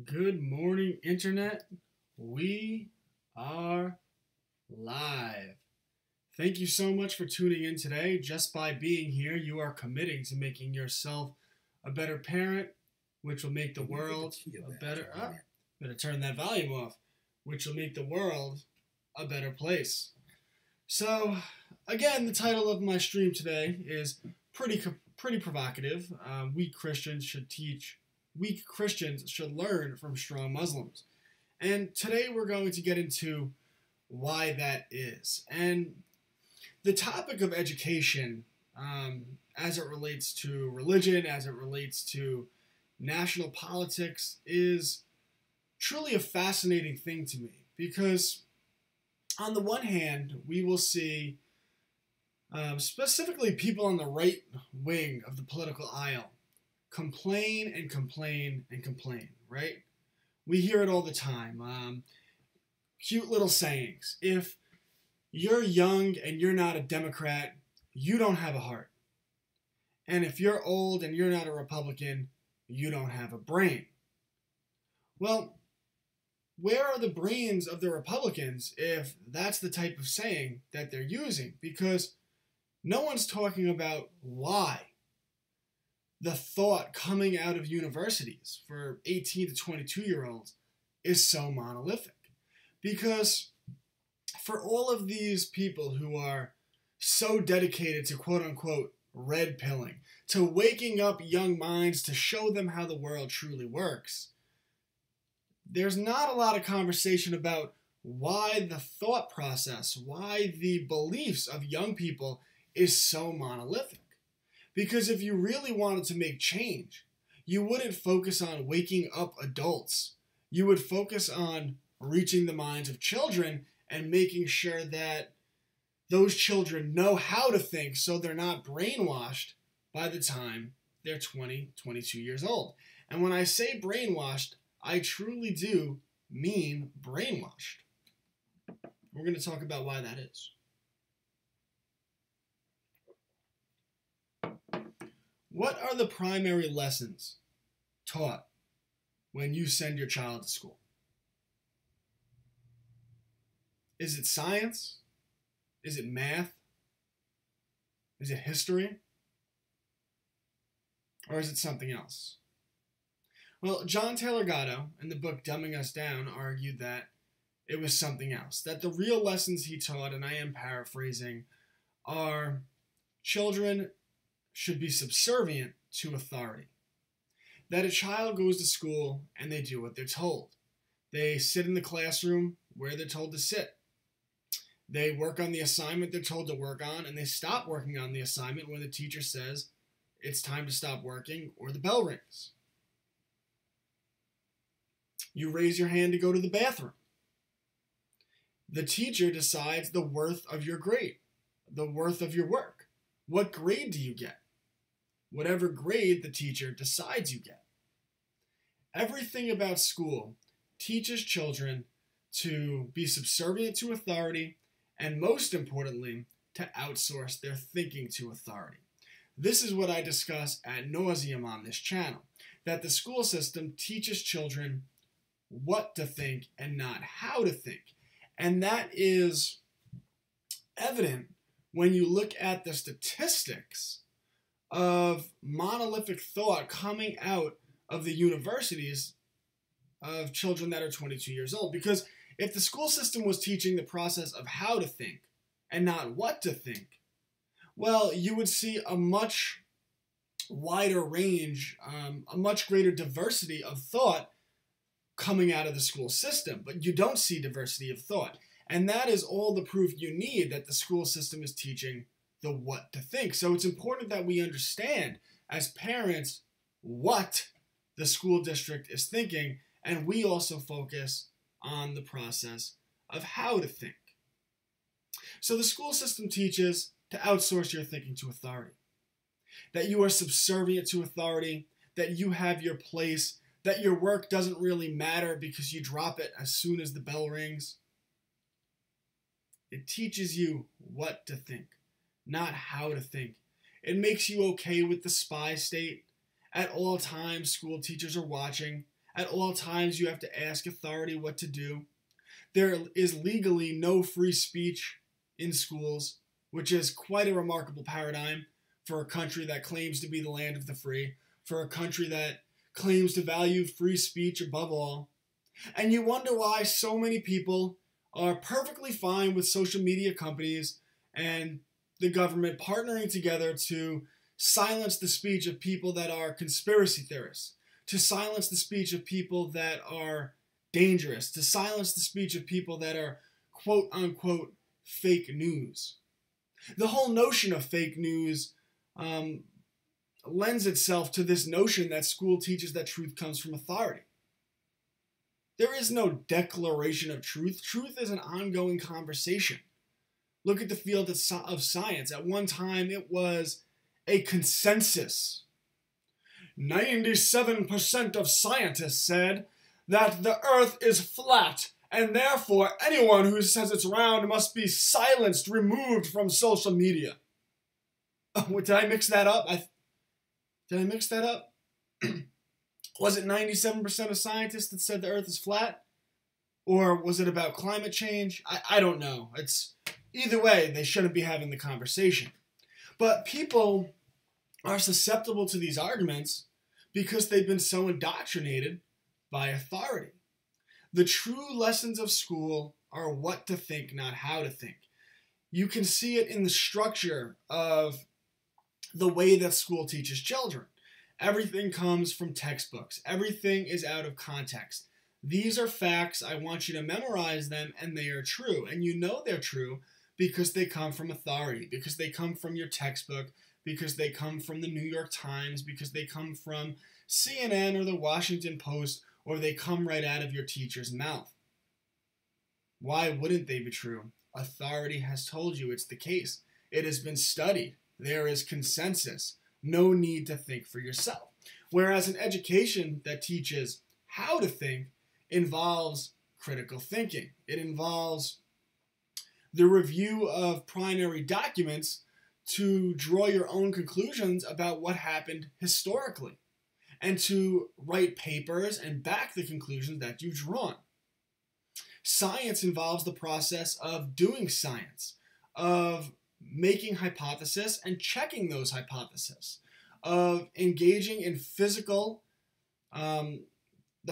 Good morning, Internet. We are live. Thank you so much for tuning in today. Just by being here, you are committing to making yourself a better parent, which will make the world a better... better turn that volume off, which will make the world a better place. So, again, the title of my stream today is pretty provocative. Weak Christians should learn from strong Muslims. And today we're going to get into why that is. And the topic of education, as it relates to religion, as it relates to national politics, is truly a fascinating thing to me. Because on the one hand, we will see specifically people on the right wing of the political aisle complain and complain and complain, right? We hear it all the time. Cute little sayings. If you're young and you're not a Democrat, you don't have a heart. And if you're old and you're not a Republican, you don't have a brain. Well, where are the brains of the Republicans if that's the type of saying that they're using? Because no one's talking about why the thought coming out of universities for 18 to 22-year-olds is so monolithic. Because for all of these people who are so dedicated to quote-unquote red pilling, to waking up young minds to show them how the world truly works, there's not a lot of conversation about why the thought process, why the beliefs of young people is so monolithic. Because if you really wanted to make change, you wouldn't focus on waking up adults. You would focus on reaching the minds of children and making sure that those children know how to think so they're not brainwashed by the time they're 20, 22 years old. And when I say brainwashed, I truly do mean brainwashed. We're going to talk about why that is. What are the primary lessons taught when you send your child to school? Is it science? Is it math? Is it history? Or is it something else? Well, John Taylor Gatto, in the book Dumbing Us Down, argued that it was something else. That the real lessons he taught, and I am paraphrasing, are children should be subservient to authority. That a child goes to school and they do what they're told. They sit in the classroom where they're told to sit. They work on the assignment they're told to work on, and they stop working on the assignment when the teacher says it's time to stop working or the bell rings. You raise your hand to go to the bathroom. The teacher decides the worth of your grade, the worth of your work. What grade do you get? Whatever grade the teacher decides you get. Everything about school teaches children to be subservient to authority and, most importantly, to outsource their thinking to authority. This is what I discuss ad nauseum on this channel, that the school system teaches children what to think and not how to think. And that is evident when you look at the statistics of monolithic thought coming out of the universities of children that are 22 years old. Because if the school system was teaching the process of how to think and not what to think, well, you would see a much wider range, a much greater diversity of thought coming out of the school system. But you don't see diversity of thought. And that is all the proof you need that the school system is teaching the what to think. So it's important that we understand as parents what the school district is thinking, and we also focus on the process of how to think. So the school system teaches to outsource your thinking to authority, that you are subservient to authority, that you have your place, that your work doesn't really matter because you drop it as soon as the bell rings. It teaches you what to think, not how to think. It makes you okay with the spy state. At all times, school teachers are watching. At all times, you have to ask authority what to do. There is legally no free speech in schools, which is quite a remarkable paradigm for a country that claims to be the land of the free, for a country that claims to value free speech above all. And you wonder why so many people are perfectly fine with social media companies and the government partnering together to silence the speech of people that are conspiracy theorists, to silence the speech of people that are dangerous, to silence the speech of people that are quote-unquote fake news. The whole notion of fake news lends itself to this notion that school teaches that truth comes from authority. There is no declaration of truth. Truth is an ongoing conversation. Look at the field of science. At one time, it was a consensus. 97% of scientists said that the earth is flat, and therefore anyone who says it's round must be silenced, removed from social media. Oh, did I mix that up? Did I mix that up? Was it 97% of scientists that said the earth is flat? Or was it about climate change? I don't know. Either way, they shouldn't be having the conversation. But people are susceptible to these arguments because they've been so indoctrinated by authority. The true lessons of school are what to think, not how to think. You can see it in the structure of the way that school teaches children. Everything comes from textbooks. Everything is out of context. These are facts. I want you to memorize them, and they are true. And you know they're true because they come from authority, because they come from your textbook, because they come from the New York Times, because they come from CNN or the Washington Post, or they come right out of your teacher's mouth. Why wouldn't they be true? Authority has told you it's the case. It has been studied. There is consensus. No need to think for yourself. Whereas an education that teaches how to think involves critical thinking. It involves the review of primary documents to draw your own conclusions about what happened historically, and to write papers and back the conclusions that you've drawn. Science involves the process of doing science, of making hypotheses and checking those hypotheses, of engaging in the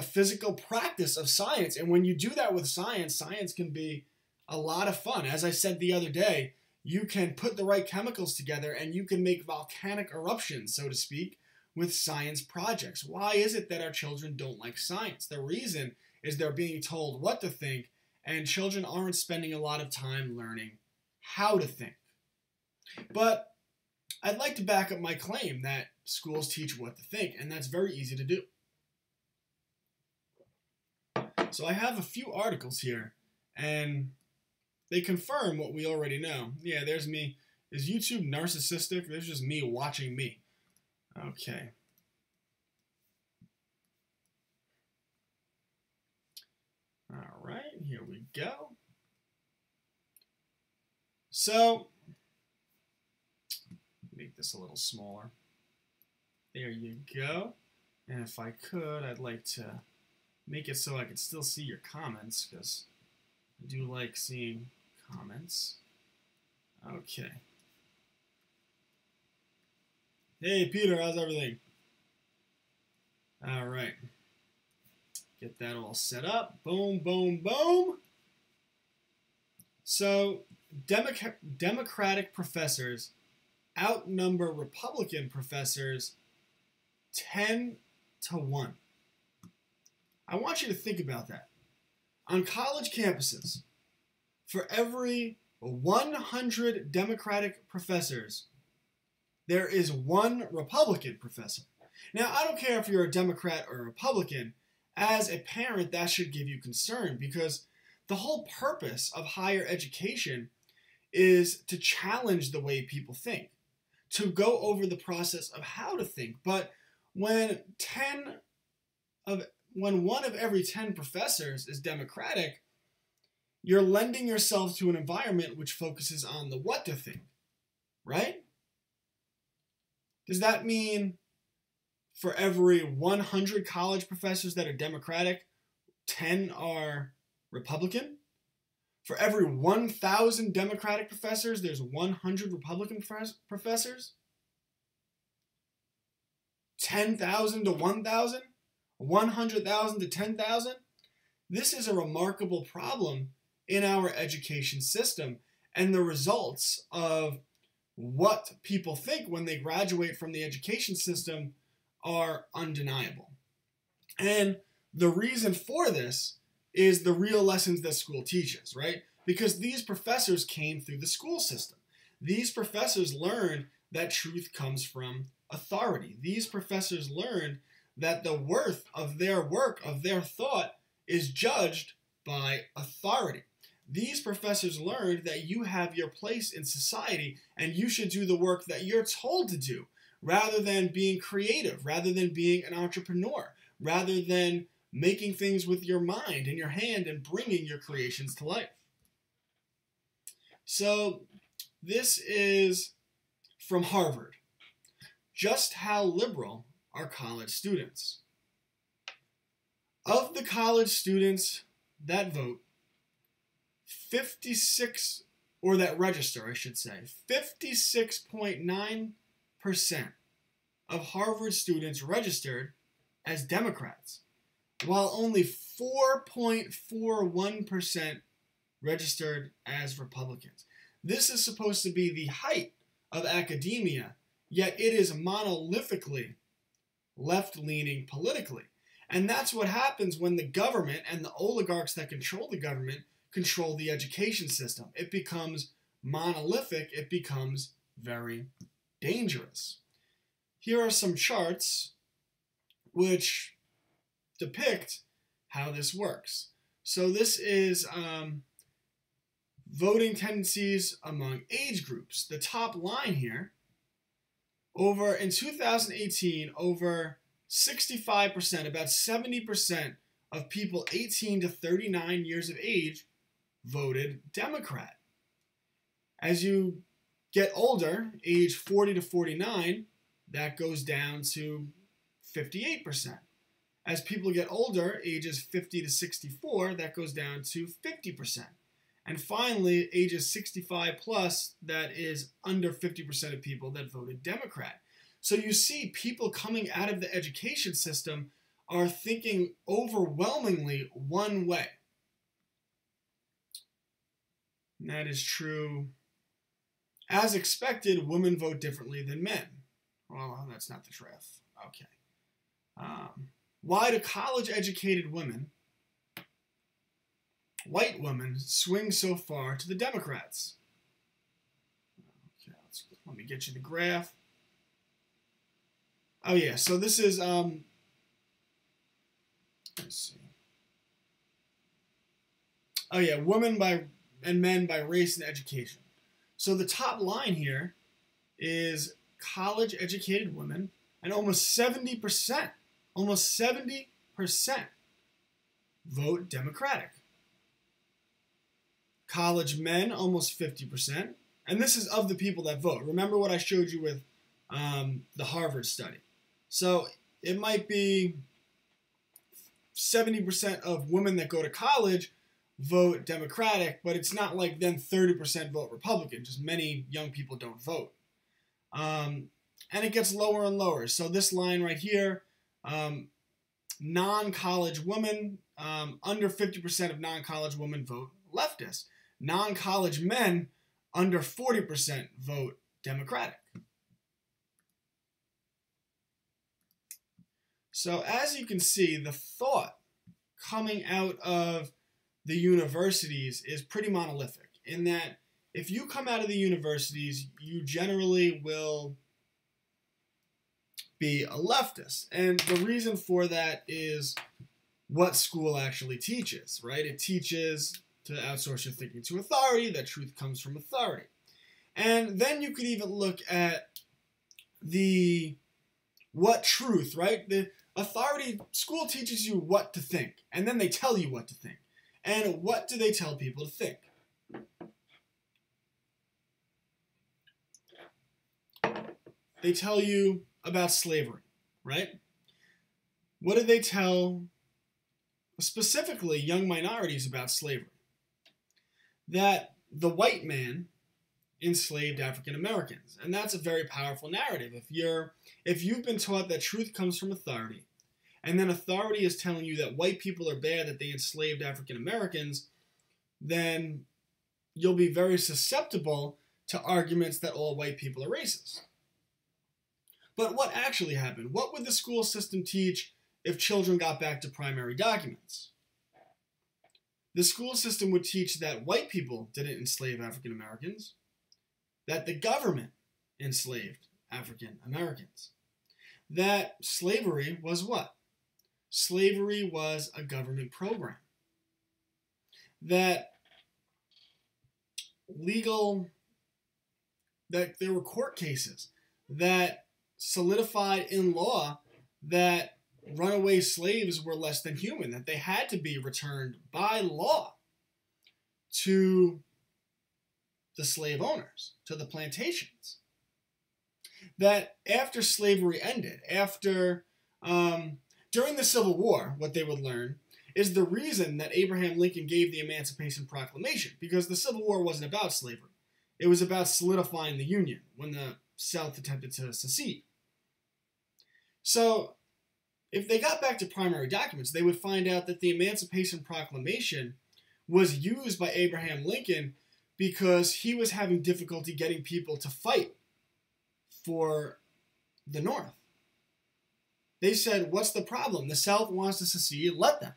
physical practice of science. And when you do that with science, science can be a lot of fun. As I said the other day, you can put the right chemicals together and you can make volcanic eruptions, so to speak, with science projects. Why is it that our children don't like science? The reason is they're being told what to think, and children aren't spending a lot of time learning how to think. But I'd like to back up my claim that schools teach what to think, and that's very easy to do. So I have a few articles here, and they confirm what we already know. Yeah, there's me. Is YouTube narcissistic? There's just me watching me. Okay. All right, here we go. So, make this a little smaller. There you go. And if I could, I'd like to make it so I can still see your comments, because I do like seeing comments. Okay. Hey, Peter, how's everything? All right. Get that all set up. Boom, boom, boom. So, Democratic professors outnumber Republican professors 10 to 1. I want you to think about that. On college campuses, for every 100 Democratic professors, there is one Republican professor. Now, I don't care if you're a Democrat or a Republican. As a parent, that should give you concern, because the whole purpose of higher education is to challenge the way people think, to go over the process of how to think. But when one of every 10 professors is Democratic, you're lending yourself to an environment which focuses on the what to think, right? Does that mean For every 100 college professors that are Democratic, 10 are Republican. For every 1,000 Democratic professors, there's 100 Republican professors. 10,000 to 1,000, 100,000 to 10,000. This is a remarkable problem in our education system, and the results of what people think when they graduate from the education system are undeniable. And the reason for this is the real lessons that school teaches, right? Because these professors came through the school system. These professors learned that truth comes from authority. These professors learned that the worth of their work, of their thought, is judged by authority. These professors learned that you have your place in society and you should do the work that you're told to do, rather than being creative, rather than being an entrepreneur, rather than making things with your mind and your hand and bringing your creations to life. So this is from Harvard. Just how liberal are college students? Of the college students that vote, 56, or that register, I should say, 56.9% of Harvard students registered as Democrats, while only 4.41% registered as Republicans. This is supposed to be the height of academia, yet it is monolithically left-leaning politically. And that's what happens when the government and the oligarchs that control the government control the education system. It becomes monolithic. It becomes very dangerous. Here are some charts which depict how this works. So this is voting tendencies among age groups. The top line here, in 2018, over 65%, about 70% of people 18 to 39 years of age voted Democrat. As you get older, age 40 to 49, that goes down to 58%. As people get older, ages 50 to 64, that goes down to 50%. And finally, ages 65 plus, that is under 50% of people that voted Democrat. So you see people coming out of the education system are thinking overwhelmingly one way. And that is true. As expected, women vote differently than men. Well, that's not the truth. Okay. Why do college-educated women, white women, swing so far to the Democrats? Okay, let me get you the graph. Oh yeah, so this is let's see. Oh yeah, women and men by race and education. So the top line here is college-educated women, and almost 70% vote Democratic. College men, almost 50%, and this is of the people that vote. Remember what I showed you with the Harvard study. So it might be 70% of women that go to college vote Democratic, but it's not like then 30% vote Republican. Just many young people don't vote. And it gets lower and lower. So this line right here, non-college women, under 50% of non-college women vote leftist. Non-college men, under 40% vote Democratic. So as you can see, the thought coming out of the universities is pretty monolithic, in that if you come out of the universities, you generally will be a leftist. And the reason for that is what school actually teaches, right? It teaches to outsource your thinking to authority, that truth comes from authority. And then you could even look at what truth, right? The authority, school teaches you what to think, and then they tell you what to think. And what do they tell people to think? They tell you about slavery, right? What did they tell specifically young minorities about slavery? That the white man enslaved African Americans. And that's a very powerful narrative. If you've been taught that truth comes from authority, and then authority is telling you that white people are bad, that they enslaved African Americans, then you'll be very susceptible to arguments that all white people are racist. But what actually happened? What would the school system teach if children got back to primary documents? The school system would teach that white people didn't enslave African Americans, that the government enslaved African Americans, that slavery was what? Slavery was a government program, that there were court cases that solidified in law that runaway slaves were less than human, that they had to be returned by law to the slave owners, to the plantations. That after slavery ended, during the Civil War, what they would learn is the reason that Abraham Lincoln gave the Emancipation Proclamation, because the Civil War wasn't about slavery. It was about solidifying the Union when the South attempted to secede. So, if they got back to primary documents, they would find out that the Emancipation Proclamation was used by Abraham Lincoln because he was having difficulty getting people to fight for the North. They said, what's the problem? The South wants to secede, let them.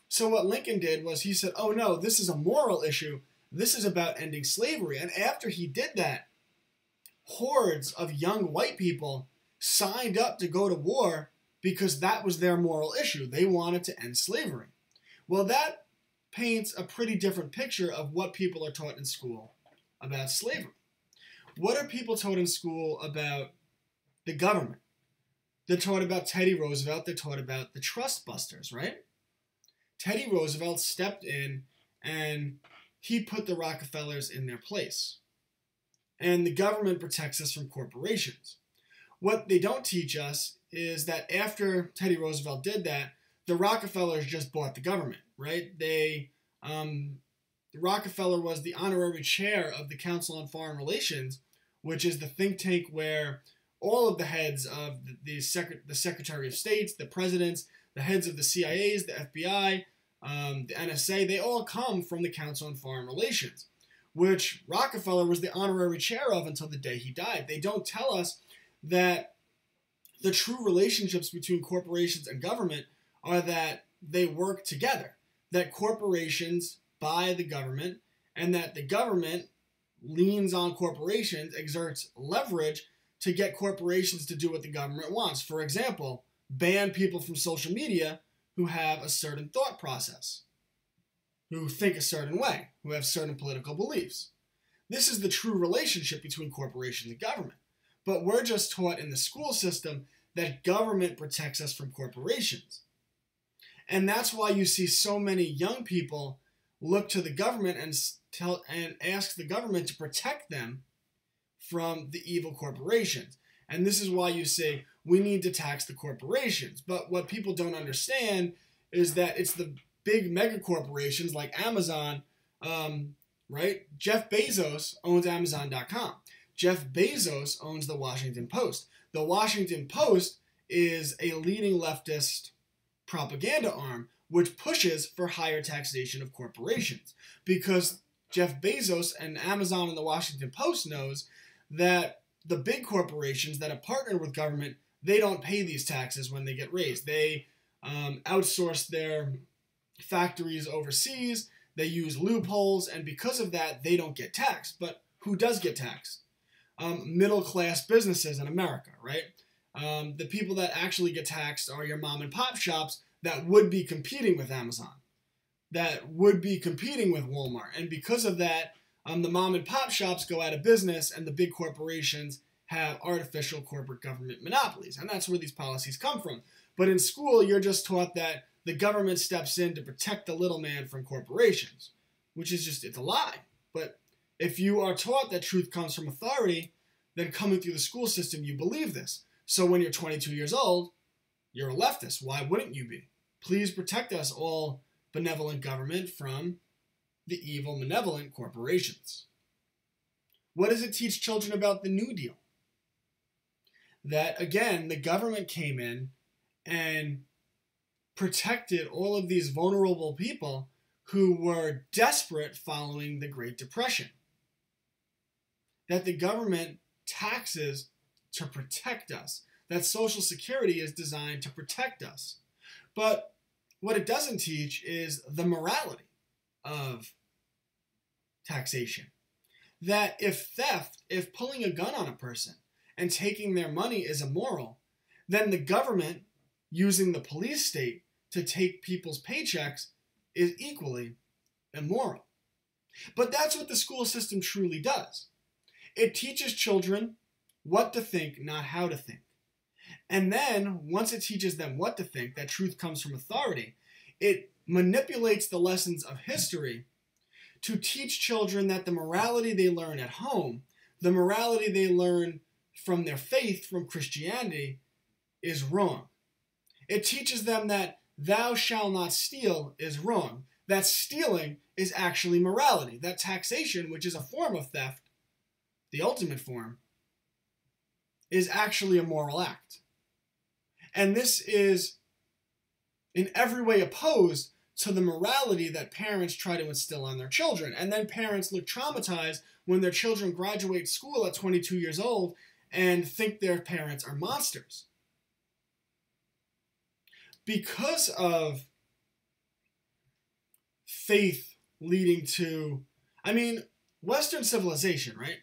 So what Lincoln did was he said, oh no, this is a moral issue. This is about ending slavery. And after he did that, hordes of young white people signed up to go to war because that was their moral issue. They wanted to end slavery. Well, that paints a pretty different picture of what people are taught in school about slavery. What are people taught in school about the government? They're taught about Teddy Roosevelt. They're taught about the trust busters, right? Teddy Roosevelt stepped in and he put the Rockefellers in their place. And the government protects us from corporations. What they don't teach us is that after Teddy Roosevelt did that, the Rockefellers just bought the government, right? The Rockefeller was the honorary chair of the Council on Foreign Relations, which is the think tank where all of the heads of the Secretary of States, the presidents, the heads of the CIAs, the FBI, the NSA, they all come from the Council on Foreign Relations, which Rockefeller was the honorary chair of until the day he died. They don't tell us that the true relationships between corporations and government are that they work together, that corporations buy the government, and that the government leans on corporations, exerts leverage to get corporations to do what the government wants. For example, ban people from social media who have a certain thought process, who think a certain way, who have certain political beliefs. This is the true relationship between corporations and government. But we're just taught in the school system that government protects us from corporations. And that's why you see so many young people look to the government and ask the government to protect them from the evil corporations. And this is why you say, we need to tax the corporations. But what people don't understand is that it's the big mega corporations like Amazon, right? Jeff Bezos owns Amazon.com. Jeff Bezos owns the Washington Post. The Washington Post is a leading leftist propaganda arm which pushes for higher taxation of corporations, because Jeff Bezos and Amazon and the Washington Post knows that the big corporations that have partnered with government, they don't pay these taxes when they get raised. They outsource their factories overseas, they use loopholes, and because of that, they don't get taxed. But who does get taxed? Middle-class businesses in America, right? The people that actually get taxed are your mom and pop shops that would be competing with Amazon, that would be competing with Walmart. And because of that, the mom and pop shops go out of business and the big corporations have artificial corporate government monopolies. And that's where these policies come from. But in school, you're just taught that the government steps in to protect the little man from corporations, which is just, it's a lie. But if you are taught that truth comes from authority, then coming through the school system, you believe this. So when you're 22 years old, You're a leftist. Why wouldn't you be? Please protect us, all benevolent government, from the evil, malevolent corporations. What does it teach children about the New Deal? That, again, the government came in and protected all of these vulnerable people who were desperate following the Great Depression. That the government taxes to protect us. That Social Security is designed to protect us. But what it doesn't teach is the morality of taxation. That if theft, if pulling a gun on a person and taking their money is immoral, then the government using the police state to take people's paychecks is equally immoral. But that's what the school system truly does. It teaches children what to think, not how to think. And then, once it teaches them what to think, that truth comes from authority, it manipulates the lessons of history to teach children that the morality they learn at home, the morality they learn from their faith, from Christianity, is wrong. It teaches them that thou shalt not steal is wrong, that stealing is actually morality, that taxation, which is a form of theft, the ultimate form, is actually a moral act. And this is in every way opposed to the morality that parents try to instill on their children. And then parents look traumatized when their children graduate school at 22 years old and think their parents are monsters. Because of faith leading to, Western civilization, right?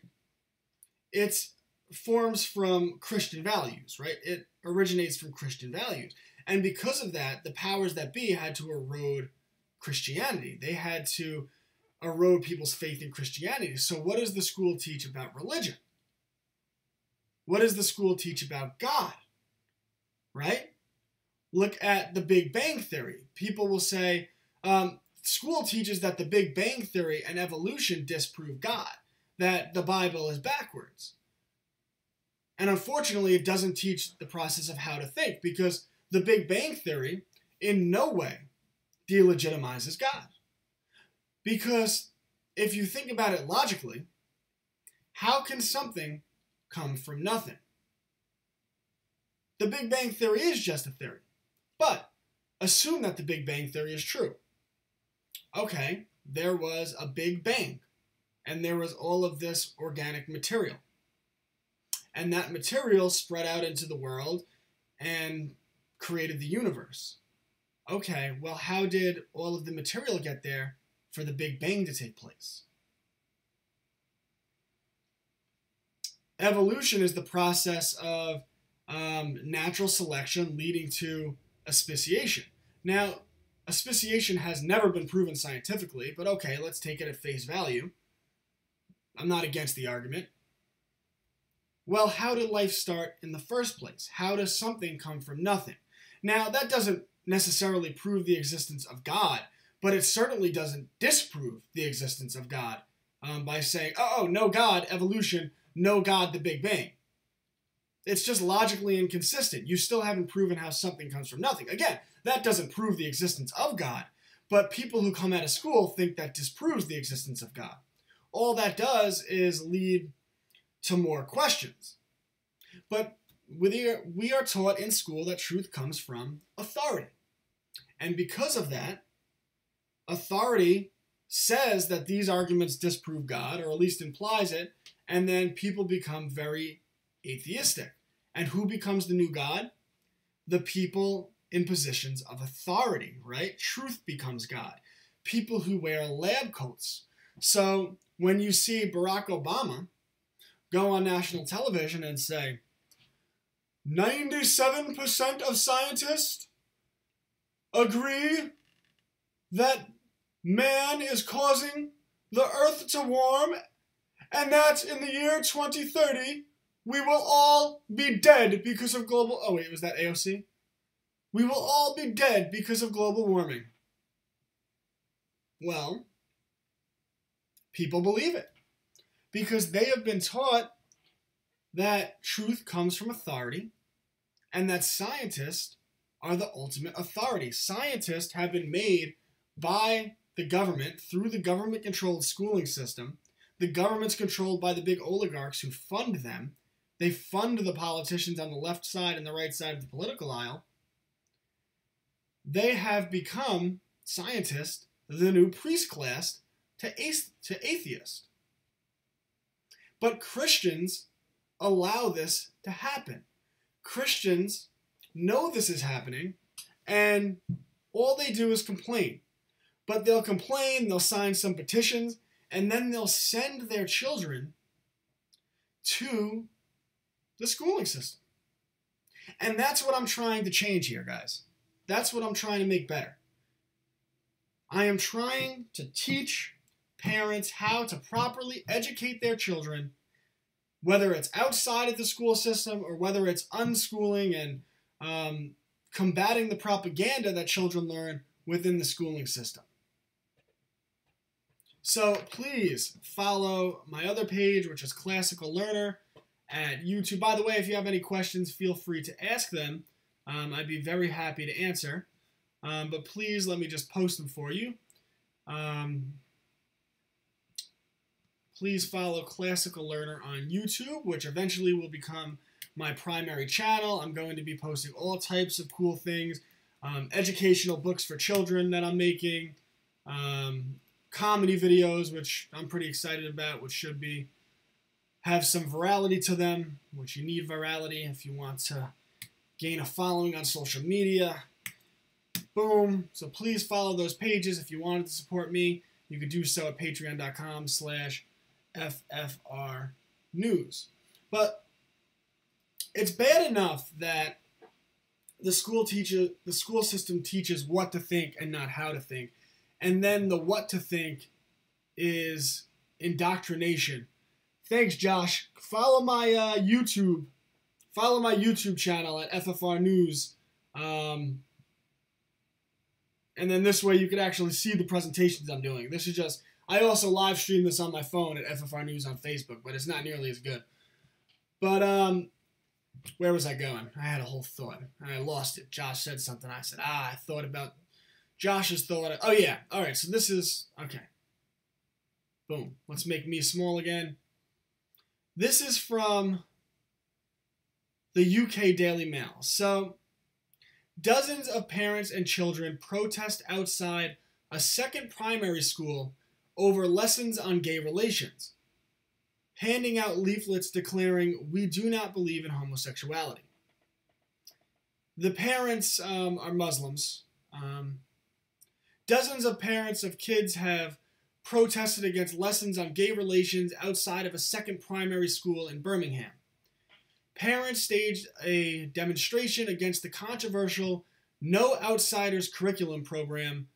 It's forms from Christian values, right? It originates from Christian values. And because of that, the powers that be had to erode Christianity. They had to erode people's faith in Christianity. So what does the school teach about religion? What does the school teach about God? Right? Look at the Big Bang Theory. People will say, school teaches that the Big Bang Theory and evolution disprove God, that the Bible is backwards. And unfortunately, it doesn't teach the process of how to think, because the Big Bang Theory in no way delegitimizes God. Because if you think about it logically, how can something come from nothing? The Big Bang Theory is just a theory. But assume that the Big Bang Theory is true. Okay, there was a Big Bang, and there was all of this organic material. And that material spread out into the world and created the universe. Okay, well, how did all of the material get there for the Big Bang to take place? Evolution is the process of natural selection leading to asphyxiation. Now, asphyxiation has never been proven scientifically, but okay, let's take it at face value. I'm not against the argument. Well, how did life start in the first place? How does something come from nothing? Now, that doesn't necessarily prove the existence of God, but it certainly doesn't disprove the existence of God by saying, oh, no God, evolution, no God, the Big Bang. It's just logically inconsistent. You still haven't proven how something comes from nothing. Again, that doesn't prove the existence of God, but people who come out of school think that disproves the existence of God. All that does is lead to more questions. But we are taught in school that truth comes from authority. And because of that, authority says that these arguments disprove God, or at least implies it, and then people become very atheistic. And who becomes the new God? The people in positions of authority, right? Truth becomes God. People who wear lab coats. So when you see Barack Obama go on national television and say, 97% of scientists agree that man is causing the earth to warm, and that in the year 2030, we will all be dead because of global... Oh, wait, was that AOC? We will all be dead because of global warming. Well, people believe it because they have been taught that truth comes from authority and that scientists are the ultimate authority. Scientists have been made by the government through the government-controlled schooling system. The government's controlled by the big oligarchs who fund them. They fund the politicians on the left side and the right side of the political aisle. They have become, scientists, the new priest class to atheist. But Christians allow this to happen. Christians know this is happening, and all they do is complain. But they'll complain, they'll sign some petitions, and then they'll send their children to the schooling system. And that's what I'm trying to change here, guys. That's what I'm trying to make better. I am trying to teach parents how to properly educate their children, whether it's outside of the school system or whether it's unschooling and combating the propaganda that children learn within the schooling system. So please follow my other page, which is Classical Learner at YouTube. By the way, if you have any questions, feel free to ask them. I'd be very happy to answer. But please let me just post them for you. Please follow Classical Learner on YouTube, which eventually will become my primary channel. I'm going to be posting all types of cool things, educational books for children that I'm making, comedy videos, which I'm pretty excited about, which should have some virality to them, which you need virality if you want to gain a following on social media. Boom. So please follow those pages. If you wanted to support me, you could do so at patreon.com/FFRnews. But it's bad enough that the school system teaches what to think and not how to think. And then the what to think is indoctrination. Thanks, Josh. Follow my YouTube channel at FFRnews. And then this way you can actually see the presentations I'm doing. This is just, I also live stream this on my phone at FFRnews on Facebook, but it's not nearly as good. But, where was I going? I had a whole thought, and I lost it. Josh said something. I said, I thought about Josh's thought. Oh, yeah. All right, so this is, okay. Boom. Let's make me small again. This is from the UK Daily Mail. So, dozens of parents and children protest outside a second primary school over lessons on gay relations, handing out leaflets declaring, "We do not believe in homosexuality." The parents are Muslims. Dozens of parents of kids have protested against lessons on gay relations outside of a second primary school in Birmingham. Parents staged a demonstration against the controversial No Outsiders curriculum program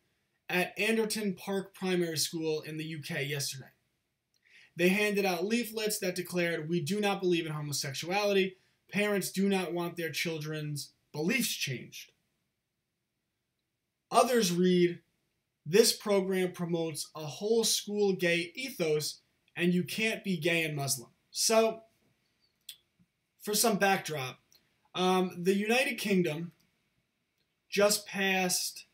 at Anderton Park Primary School in the UK yesterday. They handed out leaflets that declared, "We do not believe in homosexuality. Parents do not want their children's beliefs changed." Others read, "This program promotes a whole school gay ethos, and you can't be gay and Muslim." So, for some backdrop, the United Kingdom just passed,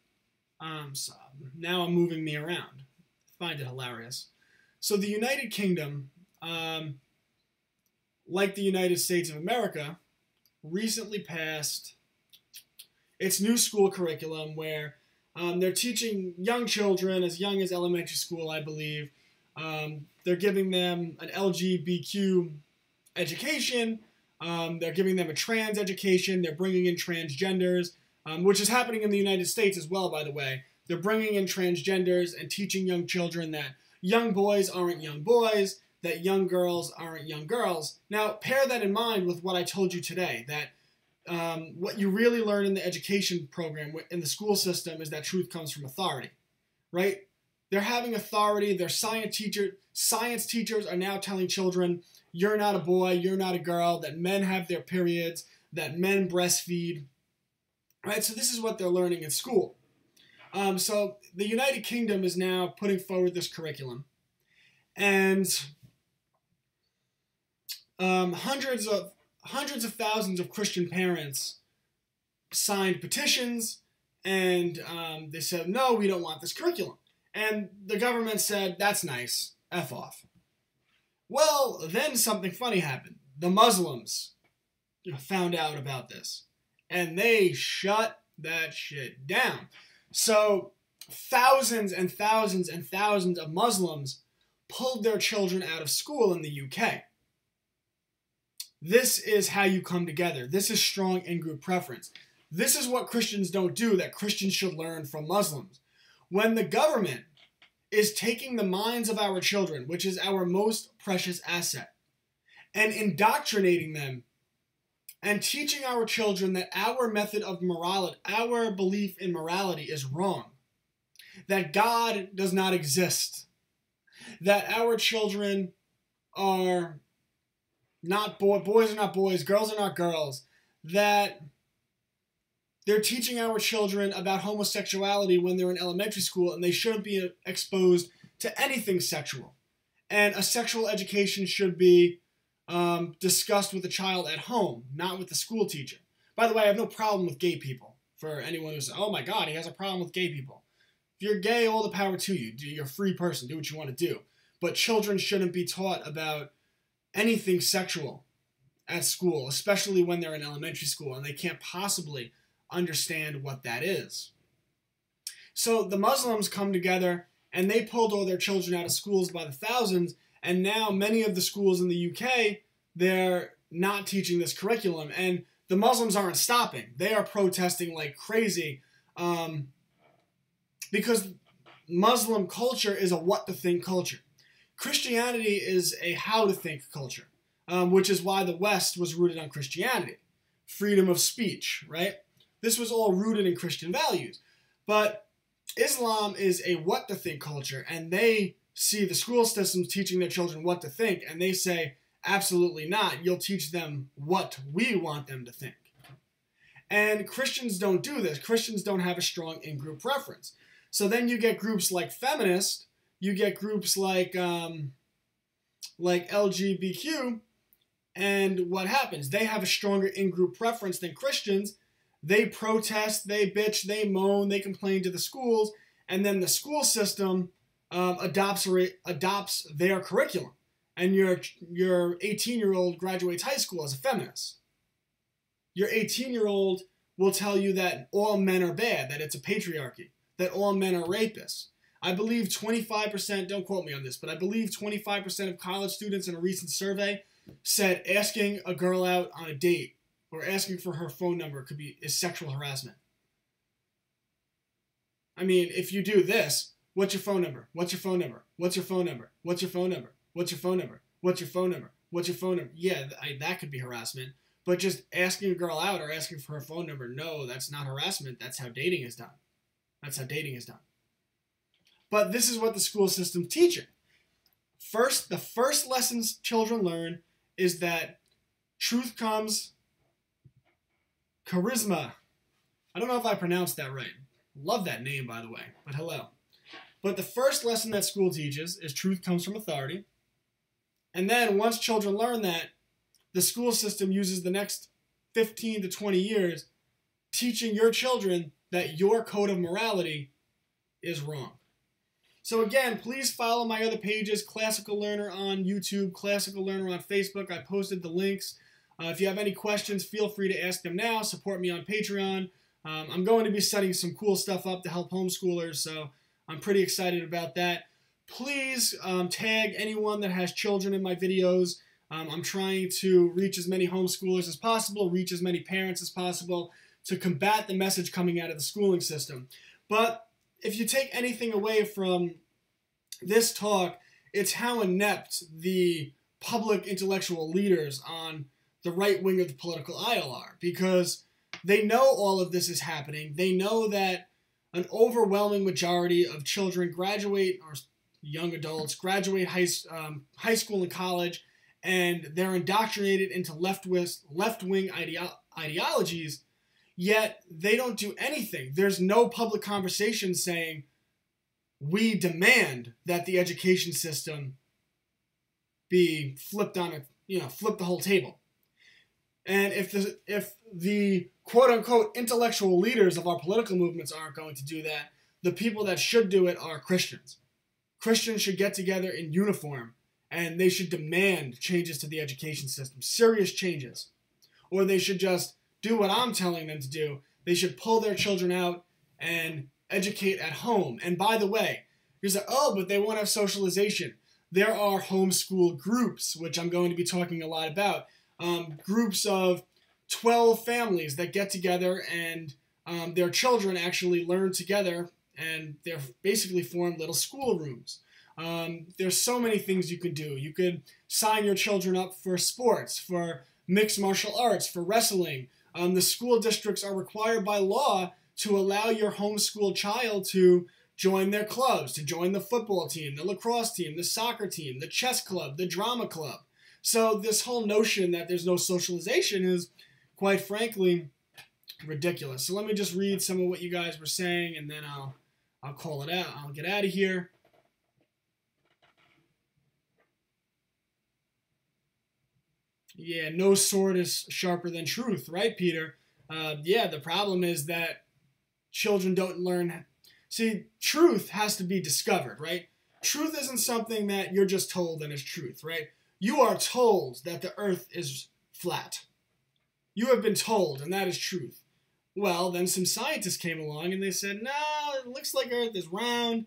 so now I'm moving me around. I find it hilarious. So the United Kingdom, like the United States of America, recently passed its new school curriculum where they're teaching young children, as young as elementary school, I believe. They're giving them an LGBTQ education. They're giving them a trans education. They're bringing in transgenders, which is happening in the United States as well, by the way. They're bringing in transgenders and teaching young children that young boys aren't young boys, that young girls aren't young girls. Now, pair that in mind with what I told you today, that what you really learn in the education program, in the school system, is that truth comes from authority, right? They're having authority. Their science teachers are now telling children, you're not a boy, you're not a girl, that men have their periods, that men breastfeed, right? So this is what they're learning in school. So the United Kingdom is now putting forward this curriculum, and hundreds of thousands of Christian parents signed petitions, and they said, no, we don't want this curriculum. And the government said, that's nice, F off. Well, then something funny happened. The Muslims found out about this, and they shut that shit down. So thousands and thousands and thousands of Muslims pulled their children out of school in the UK. This is how you come together. This is strong in-group preference. This is what Christians don't do that Christians should learn from Muslims. When the government is taking the minds of our children, which is our most precious asset, and indoctrinating them and teaching our children that our method of morality, our belief in morality is wrong, that God does not exist, that our children are not boys are not boys, girls are not girls, that they're teaching our children about homosexuality when they're in elementary school and they shouldn't be exposed to anything sexual. And a sexual education should be discussed with the child at home, not with the school teacher. By the way, I have no problem with gay people. For anyone who's, oh my God, he has a problem with gay people. If you're gay, all the power to you. You're a free person. Do what you want to do. But children shouldn't be taught about anything sexual at school, especially when they're in elementary school and they can't possibly understand what that is. So the Muslims come together and they pulled all their children out of schools by the thousands, and now many of the schools in the UK, they're not teaching this curriculum, and the Muslims aren't stopping. They are protesting like crazy because Muslim culture is a what to think culture. Christianity is a how to think culture, which is why the West was rooted on Christianity. Freedom of speech, right? This was all rooted in Christian values. But Islam is a what to think culture, and they see the school systems teaching their children what to think, and they say, absolutely not. You'll teach them what we want them to think. And Christians don't do this. Christians don't have a strong in-group preference. So then you get groups like feminist, you get groups like LGBTQ, and what happens? They have a stronger in-group preference than Christians. They protest, they bitch, they moan, they complain to the schools, and then the school system adopts their curriculum. And your 18-year-old graduates high school as a feminist. Your 18-year-old will tell you that all men are bad, that it's a patriarchy, that all men are rapists. I believe 25%, don't quote me on this, but I believe 25% of college students in a recent survey said asking a girl out on a date or asking for her phone number is sexual harassment. I mean, if you do this, what's your phone number? What's your phone number? What's your phone number? What's your phone number? What's your phone number? What's your phone number? What's your phone number? Yeah, that could be harassment. But just asking a girl out or asking for her phone number, no, that's not harassment. That's how dating is done. That's how dating is done. But this is what the school system's teaching. The first lessons children learn is that truth comes, charisma. I don't know if I pronounced that right. Love that name, by the way, but hello. But the first lesson that school teaches is truth comes from authority. And then once children learn that, the school system uses the next 15 to 20 years teaching your children that your code of morality is wrong. So again, please follow my other pages, Classical Learner on YouTube, Classical Learner on Facebook. I posted the links. If you have any questions, feel free to ask them now. Support me on Patreon. I'm going to be setting some cool stuff up to help homeschoolers, so I'm pretty excited about that. Please tag anyone that has children in my videos. I'm trying to reach as many homeschoolers as possible, reach as many parents as possible to combat the message coming out of the schooling system. But if you take anything away from this talk, it's how inept the public intellectual leaders on the right wing of the political aisle are, because they know all of this is happening. They know that an overwhelming majority of children graduate, or young adults graduate high school and college, and they're indoctrinated into left-wing ideologies, yet they don't do anything. There's no public conversation saying, we demand that the education system be flipped on flip the whole table. And if the quote-unquote intellectual leaders of our political movements aren't going to do that, the people that should do it are Christians. Christians should get together in uniform, and they should demand changes to the education system, serious changes. Or they should just do what I'm telling them to do. They should pull their children out and educate at home. And by the way, you say, oh, but they won't have socialization. There are homeschool groups, which I'm going to be talking a lot about. Groups of 12 families that get together and their children actually learn together, and they're basically form little schoolrooms. There's so many things you can do. You could sign your children up for sports, for mixed martial arts, for wrestling. The school districts are required by law to allow your homeschool child to join their clubs, to join the football team, the lacrosse team, the soccer team, the chess club, the drama club. So this whole notion that there's no socialization is, quite frankly, ridiculous. So let me just read some of what you guys were saying, and then I'll call it out. I'll get out of here. Yeah, no sword is sharper than truth, right, Peter? Yeah, the problem is that children don't learn. See, truth has to be discovered, right? Truth isn't something that you're just told and is truth, right? You are told that the earth is flat. You have been told, and that is truth. Well, then some scientists came along and they said, no, it looks like earth is round.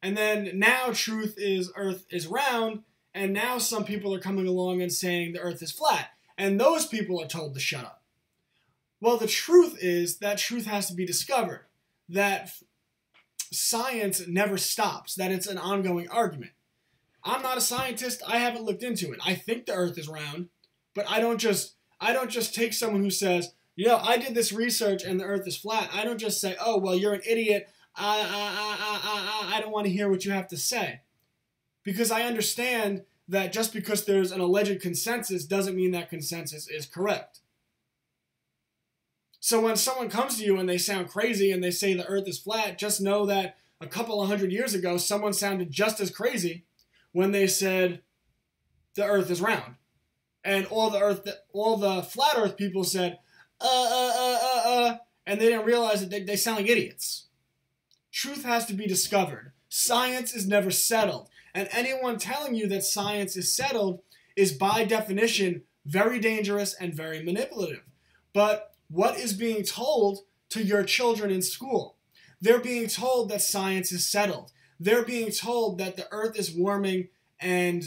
And then now truth is earth is round. And now some people are coming along and saying the earth is flat. And those people are told to shut up. Well, the truth is that truth has to be discovered. That science never stops. That it's an ongoing argument. I'm not a scientist. I haven't looked into it. I think the earth is round. But I don't just take someone who says, you know, I did this research and the earth is flat. I don't just say, oh, well, you're an idiot. I don't want to hear what you have to say. Because I understand that just because there's an alleged consensus doesn't mean that consensus is correct. So when someone comes to you and they sound crazy and they say the earth is flat, just know that a couple of 100 years ago, someone sounded just as crazy when they said the earth is round. And all the flat earth people said, and they didn't realize that they sound like idiots. Truth has to be discovered. Science is never settled. And anyone telling you that science is settled is by definition very dangerous and very manipulative. But what is being told to your children in school? They're being told that science is settled. They're being told that the earth is warming, and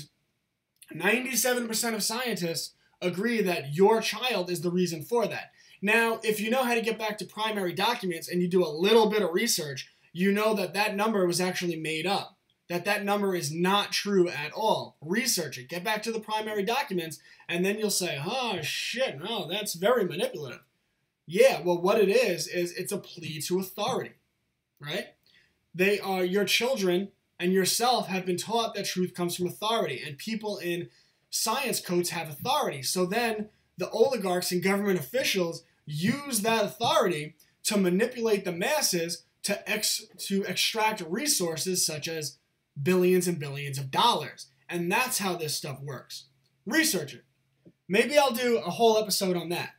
97% of scientists agree that your child is the reason for that. Now, if you know how to get back to primary documents and you do a little bit of research, you know that that number was actually made up. That number is not true at all. Research it. Get back to the primary documents, and then you'll say, oh, shit, no, that's very manipulative. Yeah, well, what it is it's a plea to authority, right? They are, your children and yourself have been taught that truth comes from authority, and people in science codes have authority. So then the oligarchs and government officials use that authority to manipulate the masses to extract resources such as billions and billions of dollars. And that's how this stuff works. Research it. Maybe I'll do a whole episode on that.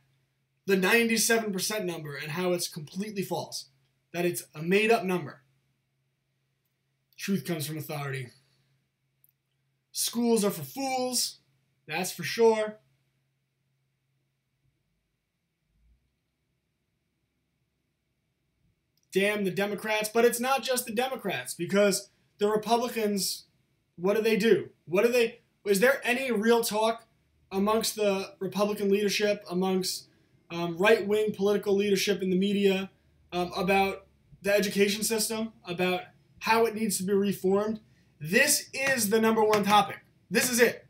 The 97% number and how it's completely false. That it's a made-up number. Truth comes from authority. Schools are for fools. That's for sure. Damn the Democrats. But it's not just the Democrats, because the Republicans, what do? Is there any real talk amongst the Republican leadership, amongst right-wing political leadership in the media about the education system, about how it needs to be reformed? This is the number one topic. This is it.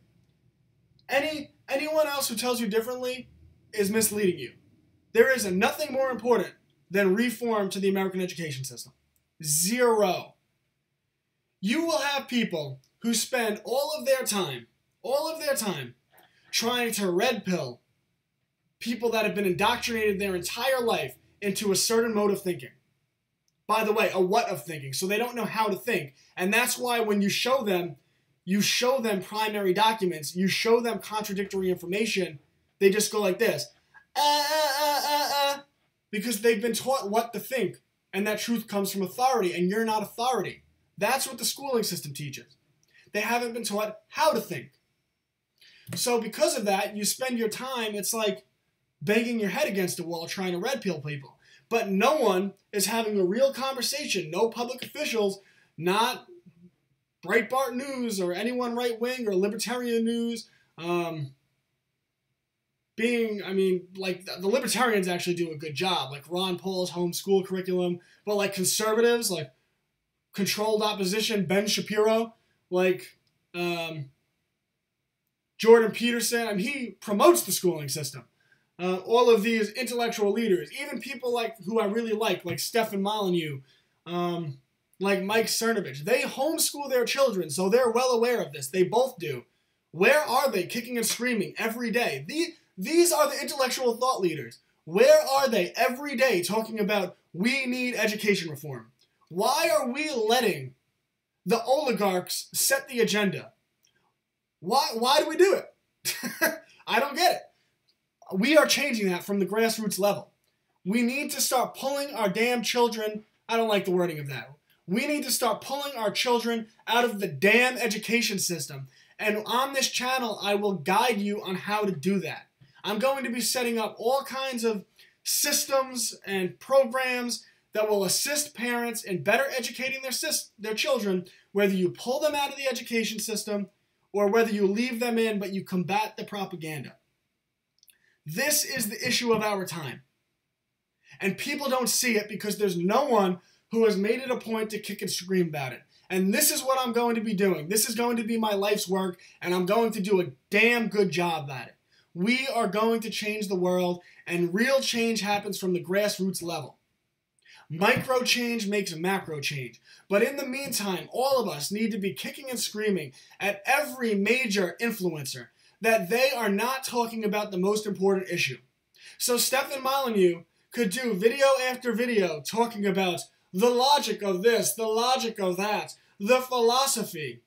Anyone else who tells you differently is misleading you. There is nothing more important than reform to the American education system. Zero. You will have people who spend all of their time trying to red pill people that have been indoctrinated their entire life into a certain mode of thinking. By the way, a what of thinking, so they don't know how to think. And that's why when you show them primary documents, you show them contradictory information, they just go like this. because they've been taught what to think, and that truth comes from authority, and you're not authority. That's what the schooling system teaches. They haven't been taught how to think. So because of that, you spend your time, it's like banging your head against a wall trying to red pill people. But no one is having a real conversation. No public officials, not Breitbart News or anyone right-wing or libertarian news. The libertarians actually do a good job, like Ron Paul's homeschool curriculum, but like conservatives, like Controlled Opposition, Ben Shapiro, like Jordan Peterson, he promotes the schooling system. All of these intellectual leaders, even people like who I really like Stefan Molyneux, like Mike Cernovich, they homeschool their children, so they're well aware of this. They both do. Where are they kicking and screaming every day? These are the intellectual thought leaders. Where are they every day talking about we need education reform? Why are we letting the oligarchs set the agenda? Why do we do it? I don't get it. We are changing that from the grassroots level. We need to start pulling our damn children. I don't like the wording of that. We need to start pulling our children out of the damn education system. And on this channel, I will guide you on how to do that. I'm going to be setting up all kinds of systems and programs that will assist parents in better educating their children, whether you pull them out of the education system or whether you leave them in but you combat the propaganda. This is the issue of our time. And people don't see it because there's no one who has made it a point to kick and scream about it. And this is what I'm going to be doing. This is going to be my life's work, and I'm going to do a damn good job at it. We are going to change the world, and real change happens from the grassroots level. Micro change makes macro change. But in the meantime, all of us need to be kicking and screaming at every major influencer that they are not talking about the most important issue. So Stefan Molyneux could do video after video talking about the logic of this, the logic of that, the philosophy.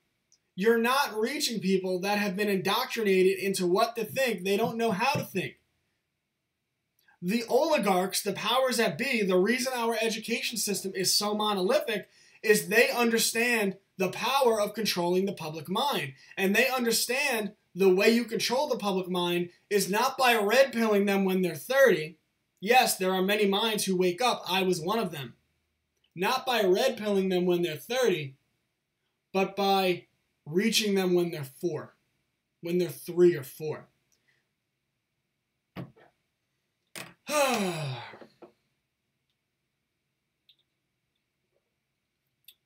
You're not reaching people that have been indoctrinated into what to think. They don't know how to think. The oligarchs, the powers that be, the reason our education system is so monolithic is they understand the power of controlling the public mind. And they understand the way you control the public mind is not by red pilling them when they're 30. Yes, there are many minds who wake up. I was one of them. Not by red pilling them when they're 30, but by reaching them when they're 4, when they're 3 or 4.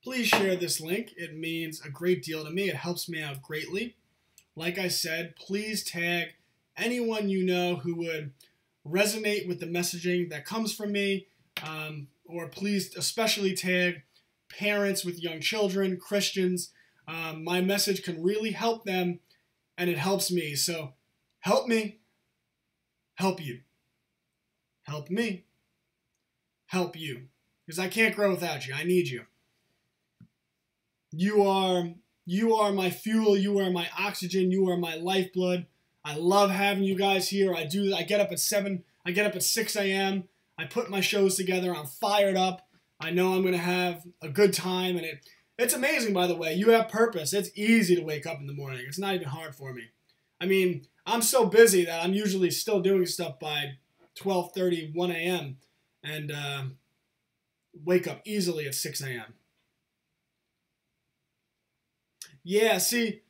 Please share this link. It means a great deal to me. It helps me out greatly. Like I said, please tag anyone you know who would resonate with the messaging that comes from me, or please especially tag parents with young children, Christians. My message can really help them, and it helps me. So help me, help you. Help me, help you. Because I can't grow without you. I need you. You are my fuel. You are my oxygen. You are my lifeblood. I love having you guys here. I get up at 7. I get up at 6 a.m. I put my shows together. I'm fired up. I know I'm going to have a good time. And it's amazing, by the way. You have purpose. It's easy to wake up in the morning. It's not even hard for me. I mean, I'm so busy that I'm usually still doing stuff by 12:30, 1 a.m. and wake up easily at 6 a.m. Yeah, see,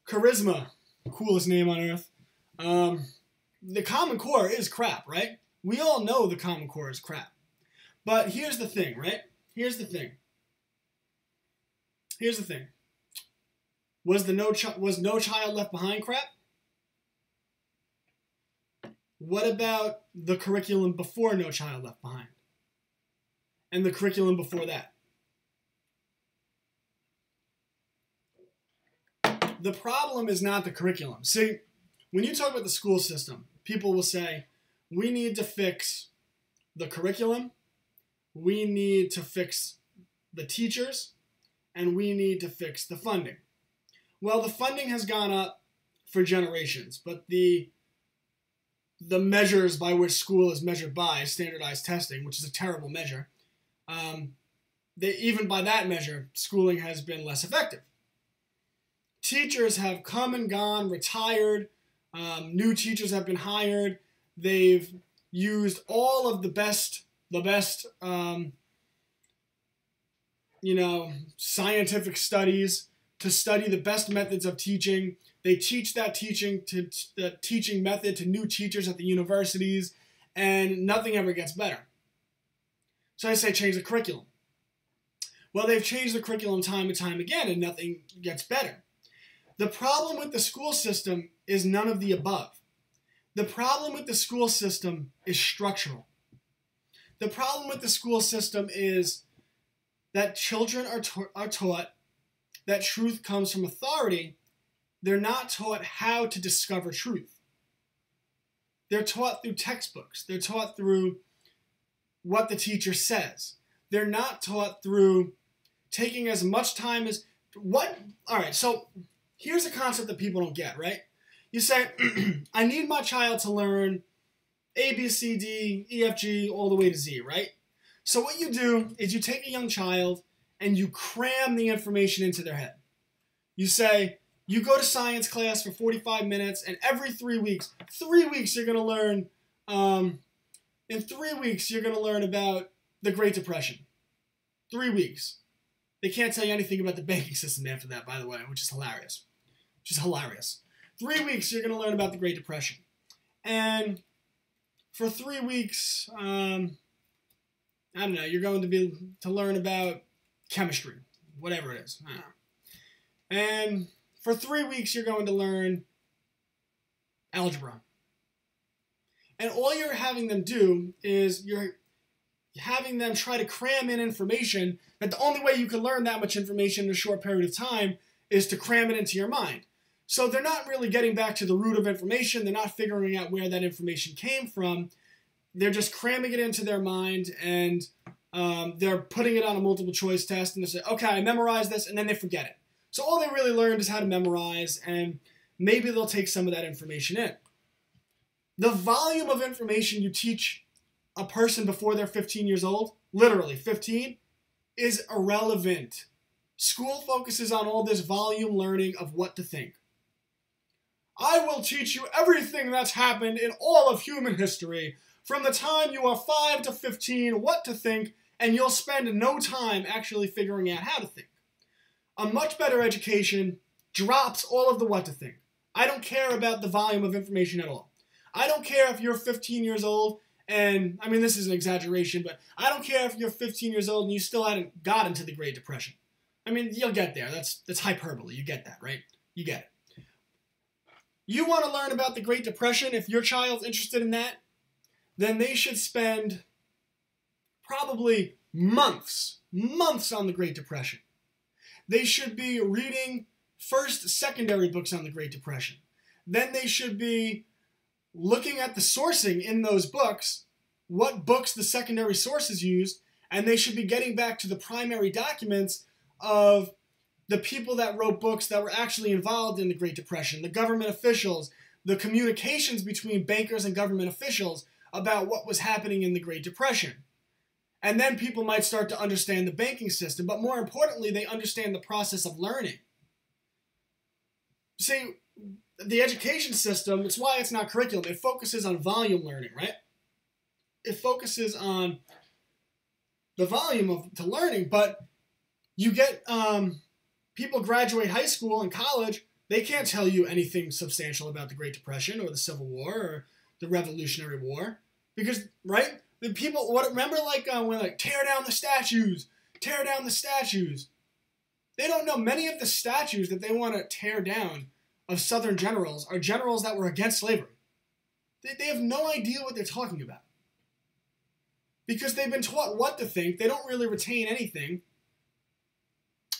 charisma, coolest name on earth. The Common Core is crap, right? We all know the Common Core is crap. But here's the thing, right? Here's the thing. Was No Child Left Behind crap? What about the curriculum before No Child Left Behind? And the curriculum before that? The problem is not the curriculum. See, when you talk about the school system, people will say, we need to fix the curriculum, we need to fix the teachers, and we need to fix the funding. Well, the funding has gone up for generations, but the the measures by which school is measured by, standardized testing, which is a terrible measure, even by that measure, schooling has been less effective. Teachers have come and gone, retired. New teachers have been hired. They've used all of the best scientific studies to study the best methods of teaching. They teach that teaching method to new teachers at the universities, and nothing ever gets better. So I say change the curriculum. Well, they've changed the curriculum time and time again, and nothing gets better. The problem with the school system is none of the above. The problem with the school system is structural. The problem with the school system is that children are taught that truth comes from authority. They're not taught how to discover truth. They're taught through textbooks. They're taught through what the teacher says. They're not taught through taking as much time as what. All right, so here's a concept that people don't get, right? You say, I need my child to learn A, B, C, D, E, F, G, all the way to Z, right? So what you do is you take a young child and you cram the information into their head. You say, you go to science class for 45 minutes, and every 3 weeks, you're going to learn, in 3 weeks, you're going to learn about the Great Depression. 3 weeks. They can't tell you anything about the banking system after that, by the way, which is hilarious. 3 weeks, you're going to learn about the Great Depression. And for 3 weeks, I don't know, you're going to learn about chemistry, whatever it is. I don't know. And for 3 weeks, you're going to learn algebra. And all you're having them do is you're having them try to cram in information that the only way you can learn that much information in a short period of time is to cram it into your mind. So they're not really getting back to the root of information. They're not figuring out where that information came from. They're just cramming it into their mind, and they're putting it on a multiple choice test, and they say, okay, I memorized this, and then they forget it. So all they really learned is how to memorize, and maybe they'll take some of that information in. The volume of information you teach a person before they're 15 years old, literally 15, is irrelevant. School focuses on all this volume learning of what to think. I will teach you everything that's happened in all of human history, from the time you are 5 to 15, what to think, and you'll spend no time actually figuring out how to think. A much better education drops all of the what to think. I don't care about the volume of information at all. I don't care if you're 15 years old, and, I mean, this is an exaggeration, but I don't care if you're 15 years old and you still hadn't gotten to the Great Depression. I mean, you'll get there. That's hyperbole. You get that, right? You get it. You want to learn about the Great Depression, if your child's interested in that, then they should spend probably months on the Great Depression. They should be reading first secondary books on the Great Depression. Then they should be looking at the sourcing in those books, what books the secondary sources used, and they should be getting back to the primary documents of the people that wrote books that were actually involved in the Great Depression, the government officials, the communications between bankers and government officials about what was happening in the Great Depression. And then people might start to understand the banking system, but more importantly, they understand the process of learning. See, the education system, it's why it's not curriculum. It focuses on volume learning, right? It focuses on the volume to learning, but you get people graduate high school and college, they can't tell you anything substantial about the Great Depression or the Civil War or the Revolutionary War. Because, right? The people, remember when tear down the statues. They don't know many of the statues that they want to tear down of Southern generals are generals that were against slavery. They have no idea what they're talking about. Because they've been taught what to think. They don't really retain anything.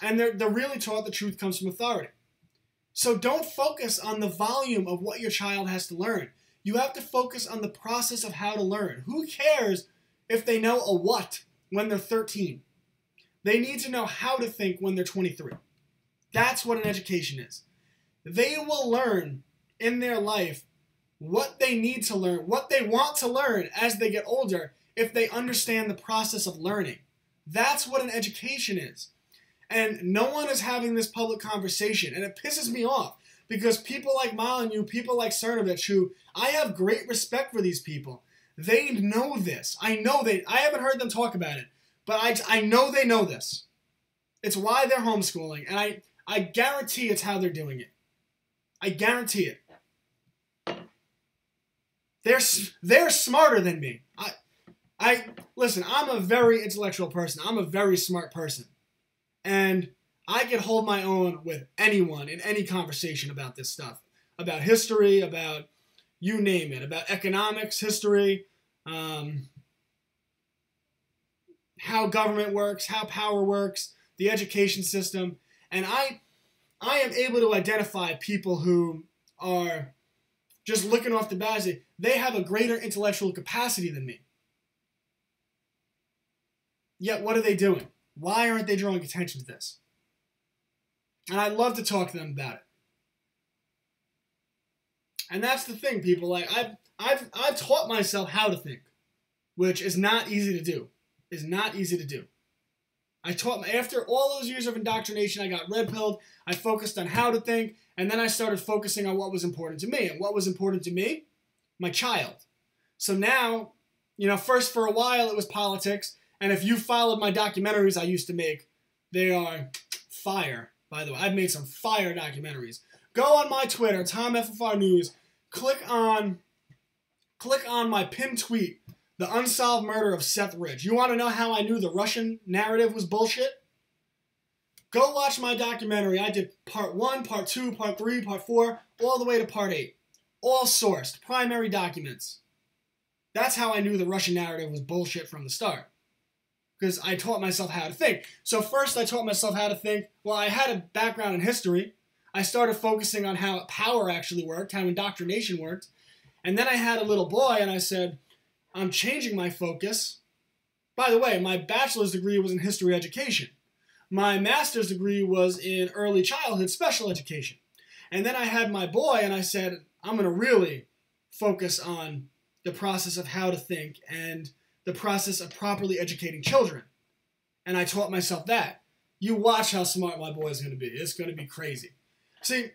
And they're really taught the truth comes from authority. So don't focus on the volume of what your child has to learn. You have to focus on the process of how to learn. Who cares if they know a what when they're 13? They need to know how to think when they're 23. That's what an education is. They will learn in their life what they need to learn, what they want to learn as they get older if they understand the process of learning. That's what an education is. And no one is having this public conversation, and it pisses me off because people like Molyneux, people like Cernovich, who I have great respect for these people, they know this. I haven't heard them talk about it, but I know they know this. It's why they're homeschooling, and I guarantee it's how they're doing it. I guarantee it. They're smarter than me. Listen, I'm a very intellectual person. I'm a very smart person. And I can hold my own with anyone in any conversation about this stuff. About history, about you name it. About economics, history, how government works, how power works, the education system. And I am able to identify people who are just looking off the bat. They have a greater intellectual capacity than me. Yet what are they doing? Why aren't they drawing attention to this? And I'd love to talk to them about it. And that's the thing, people. Like I've taught myself how to think, which is not easy to do. Is not easy to do. After all those years of indoctrination, I got red-pilled. I focused on how to think, and then I started focusing on what was important to me. And what was important to me? My child. So now, first for a while it was politics. And if you followed my documentaries I used to make, they are fire, by the way. I've made some fire documentaries. Go on my Twitter, TomFFRnews, click on my pinned tweet, The Unsolved Murder of Seth Rich. You want to know how I knew the Russian narrative was bullshit? Go watch my documentary. I did part 1, part 2, part 3, part 4, all the way to part 8. All sourced, primary documents. That's how I knew the Russian narrative was bullshit from the start. Because I taught myself how to think. So first I taught myself how to think. Well, I had a background in history. I started focusing on how power actually worked, how indoctrination worked. And then I had a little boy and I said, I'm changing my focus. By the way, my bachelor's degree was in history education. My master's degree was in early childhood special education. And then I had my boy and I said, I'm going to really focus on the process of how to think and the process of properly educating children. And I taught myself that. You watch how smart my boy is going to be. It's going to be crazy. See,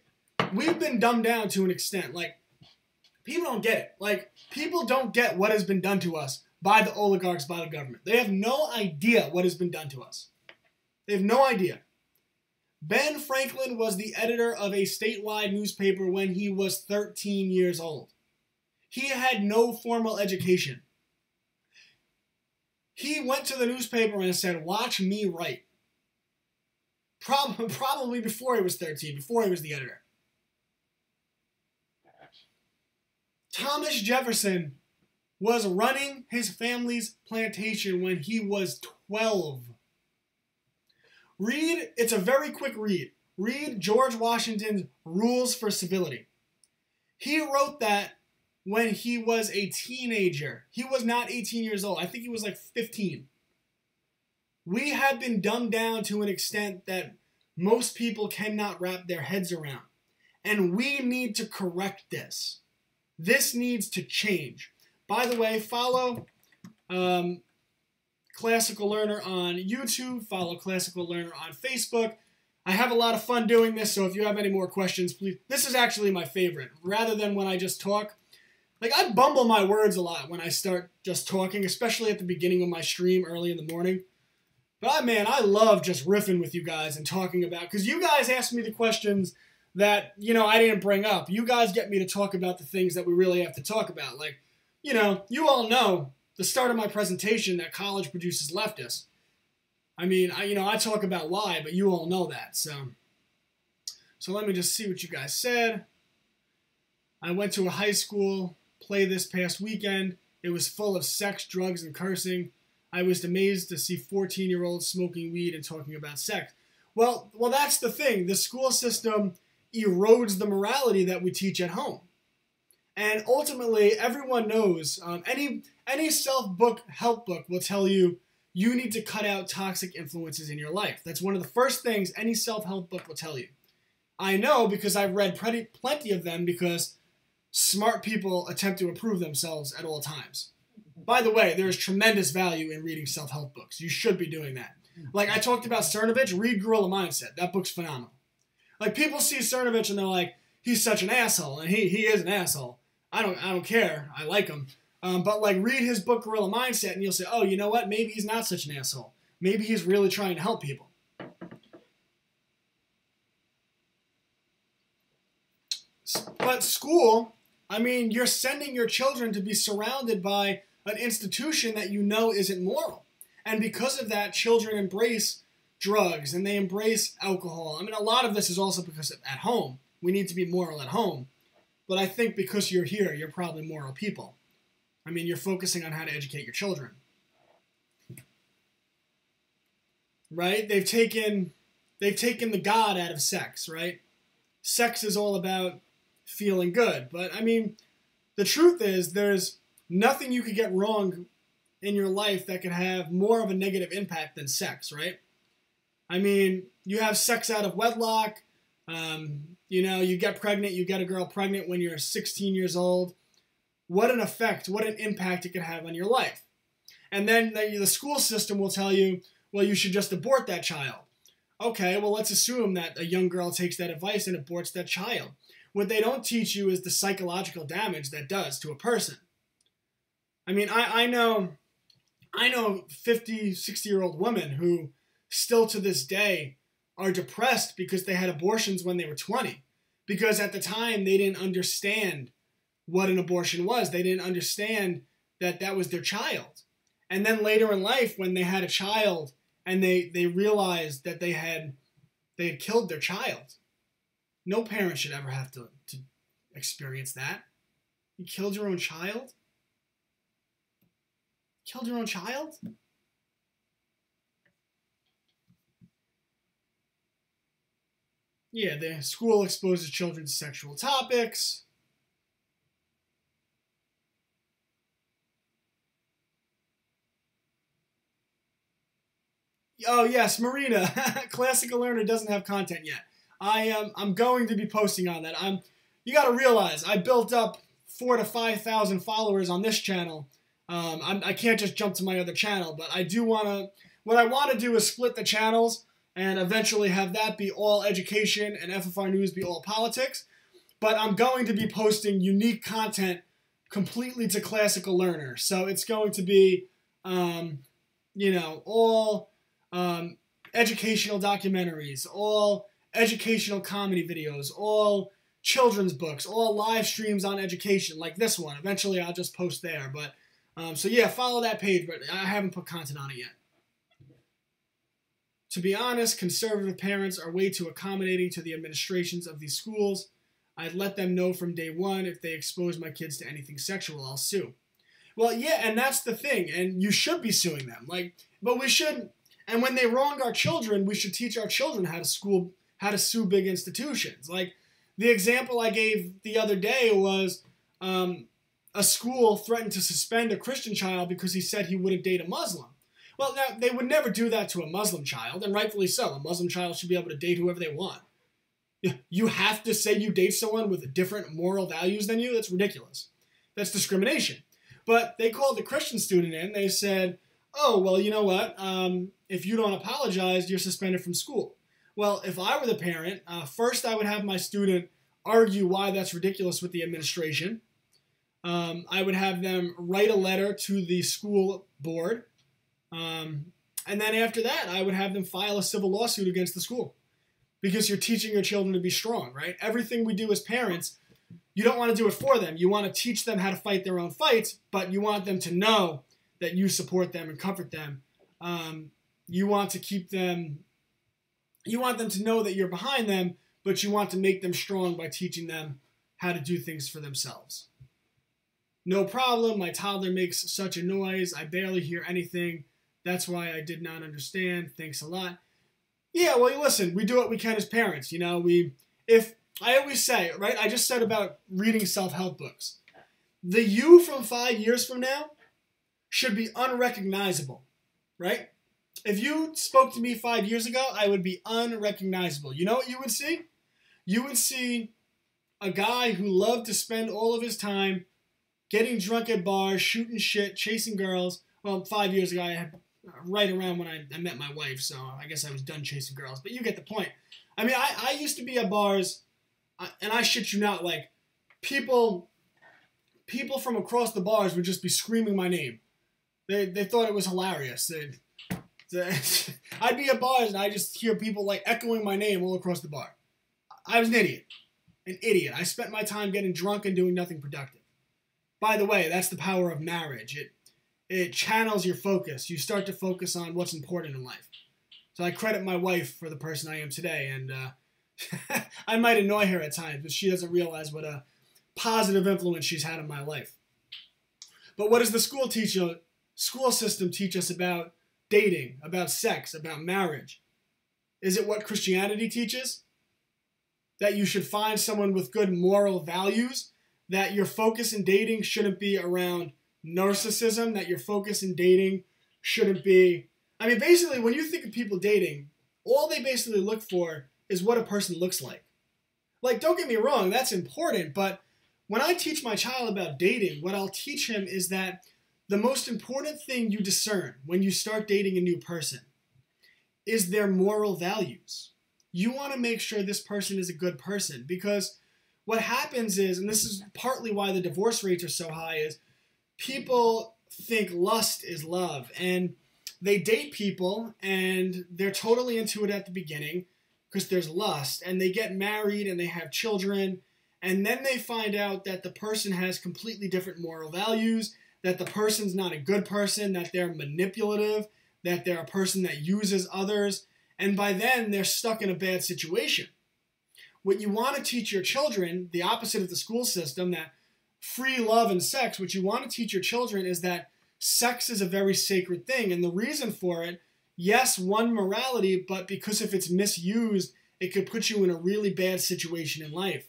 we've been dumbed down to an extent. Like, people don't get it. Like, people don't get what has been done to us by the oligarchs, by the government. They have no idea what has been done to us. They have no idea. Ben Franklin was the editor of a statewide newspaper when he was 13 years old. He had no formal education. He went to the newspaper and said, watch me write. Probably before he was 13, before he was the editor. Thomas Jefferson was running his family's plantation when he was 12. It's a very quick read. Read George Washington's Rules for Civility. He wrote that when he was a teenager. He was not 18 years old. I think he was like 15. We have been dumbed down to an extent that most people cannot wrap their heads around. And we need to correct this. This needs to change. By the way, follow Classical Learner on YouTube. Follow Classical Learner on Facebook. I have a lot of fun doing this, so if you have any more questions, please. This is actually my favorite. Rather than when I just talk. Like, I bumble my words a lot when I start just talking, especially at the beginning of my stream early in the morning. But, man, I love just riffing with you guys and talking about, because you guys ask me the questions that, I didn't bring up. You guys get me to talk about the things that we really have to talk about. Like, you all know the start of my presentation that college produces leftists. I mean, I talk about why, but you all know that. So let me just see what you guys said. I went to a high school play this past weekend. It was full of sex, drugs, and cursing. I was amazed to see 14-year-olds smoking weed and talking about sex. Well, that's the thing. The school system erodes the morality that we teach at home. And ultimately, everyone knows, any self-help book will tell you you need to cut out toxic influences in your life. That's one of the first things any self-help book will tell you. I know because I've read plenty of them because smart people attempt to improve themselves at all times. By the way, there is tremendous value in reading self-help books. You should be doing that. Like I talked about Cernovich, read Gorilla Mindset. That book's phenomenal. Like people see Cernovich and they're like, he's such an asshole, and he is an asshole. I don't care. I like him. But like read his book Gorilla Mindset and you'll say, oh, you know what? Maybe he's not such an asshole. Maybe he's really trying to help people. But school, I mean, you're sending your children to be surrounded by an institution that you know isn't moral. And because of that, children embrace drugs and they embrace alcohol. I mean, a lot of this is also because at home. We need to be moral at home. But I think because you're here, you're probably moral people. I mean, you're focusing on how to educate your children. Right? They've taken the God out of sex, right? Sex is all about feeling good. But, I mean, the truth is there's nothing you could get wrong in your life that could have more of a negative impact than sex, right? I mean, you have sex out of wedlock. You know, you get pregnant, you get a girl pregnant when you're 16 years old. What an effect, what an impact it could have on your life. And then the school system will tell you, well, you should just abort that child. Okay, well, let's assume that a young girl takes that advice and aborts that child. What they don't teach you is the psychological damage that does to a person. I mean, I know 50, 60-year-old women who still to this day are depressed because they had abortions when they were 20. Because at the time, they didn't understand what an abortion was. They didn't understand that that was their child. And then later in life, when they had a child and they realized that they had killed their child. No parent should ever have to experience that. You killed your own child? Killed your own child? Yeah, the school exposes children to sexual topics. Oh yes, Marina. Classical Learner doesn't have content yet. I'm going to be posting on that. You got to realize I built up 4,000 to 5,000 followers on this channel. I can't just jump to my other channel, but I do want to. What I want to do is split the channels and eventually have that be all education and FFR News be all politics. But I'm going to be posting unique content completely to Classical Learner. So it's going to be, all educational documentaries, all educational comedy videos, all children's books, all live streams on education, like this one. Eventually I'll just post there. But so yeah, follow that page, but I haven't put content on it yet. To be honest, conservative parents are way too accommodating to the administrations of these schools. I'd let them know from day one if they expose my kids to anything sexual, I'll sue. Well, yeah, and that's the thing, and you should be suing them. But we shouldn't. And when they wrong our children, we should teach our children how to sue big institutions. Like the example I gave the other day was a school threatened to suspend a Christian child because he said he wouldn't date a Muslim. Well, now, they would never do that to a Muslim child, and rightfully so. A Muslim child should be able to date whoever they want. You have to say you date someone with different moral values than you? That's ridiculous. That's discrimination. But they called the Christian student in. They said, oh, well, you know what? If you don't apologize, you're suspended from school. Well, if I were the parent, first I would have my student argue why that's ridiculous with the administration. I would have them write a letter to the school board. And then after that, I would have them file a civil lawsuit against the school. Because you're teaching your children to be strong, right? Everything we do as parents, you don't want to do it for them. You want to teach them how to fight their own fights, but you want them to know that you support them and comfort them. You want to know that you're behind them, but you want to make them strong by teaching them how to do things for themselves. No problem, my toddler makes such a noise, I barely hear anything. That's why I did not understand. Thanks a lot. Yeah, well, listen, we do what we can as parents. I always say, right, I just said about reading self-help books. The you from 5 years from now should be unrecognizable, right? If you spoke to me 5 years ago, I would be unrecognizable. You know what you would see? You would see a guy who loved to spend all of his time getting drunk at bars, shooting shit, chasing girls. Well, 5 years ago, I had right around when I met my wife, so I guess I was done chasing girls. But you get the point. I mean, I used to be at bars, and I shit you not, like, people from across the bars would just be screaming my name. They thought it was hilarious. I'd be at bars, and I just hear people, like, echoing my name all across the bar. I was an idiot. An idiot. I spent my time getting drunk and doing nothing productive. By the way, that's the power of marriage. It channels your focus. You start to focus on what's important in life. So I credit my wife for the person I am today, and I might annoy her at times, but she doesn't realize what a positive influence she's had in my life. But what does the school system teach us about dating, about sex, about marriage? Is it what Christianity teaches? That you should find someone with good moral values? That your focus in dating shouldn't be around narcissism? That your focus in dating shouldn't be... I mean, basically, when you think of people dating, all they basically look for is what a person looks like. Like, don't get me wrong, that's important, but when I teach my child about dating, what I'll teach him is that the most important thing you discern when you start dating a new person is their moral values. You want to make sure this person is a good person, because what happens is, and this is partly why the divorce rates are so high, is people think lust is love, and they date people and they're totally into it at the beginning because there's lust, and they get married and they have children, and then they find out that the person has completely different moral values, that the person's not a good person, that they're manipulative, that they're a person that uses others, and by then they're stuck in a bad situation. What you want to teach your children, the opposite of the school system, that free love and sex, what you want to teach your children is that sex is a very sacred thing. And the reason for it, yes, one, morality, but because if it's misused, it could put you in a really bad situation in life.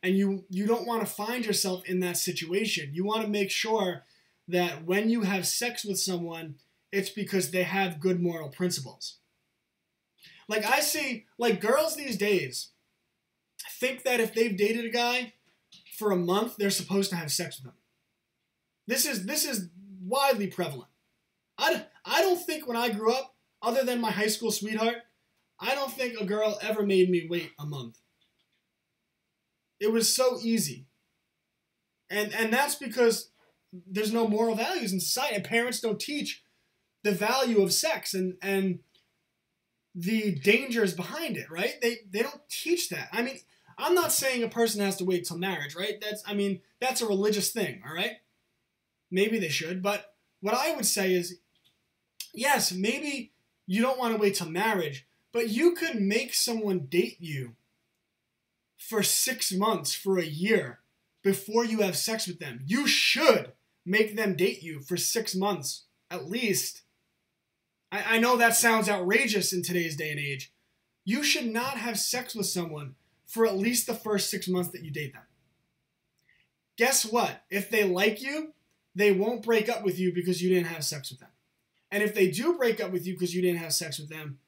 And you don't want to find yourself in that situation. You want to make sure that when you have sex with someone, it's because they have good moral principles. Like I see, like girls these days think that if they've dated a guy for a month, they're supposed to have sex with him. This is widely prevalent. I don't think when I grew up, other than my high school sweetheart, I don't think a girl ever made me wait a month. It was so easy. And that's because there's no moral values in society, and parents don't teach the value of sex and the dangers behind it, right? They don't teach that. I mean, I'm not saying a person has to wait till marriage, right? That's a religious thing, all right? Maybe they should, but what I would say is, yes, maybe you don't want to wait till marriage, but you could make someone date you for 6 months, for a year, before you have sex with them. You should make them date you for 6 months, at least. I know that sounds outrageous in today's day and age. You should not have sex with someone for at least the first 6 months that you date them. Guess what? If they like you, they won't break up with you because you didn't have sex with them. And if they do break up with you because you didn't have sex with them,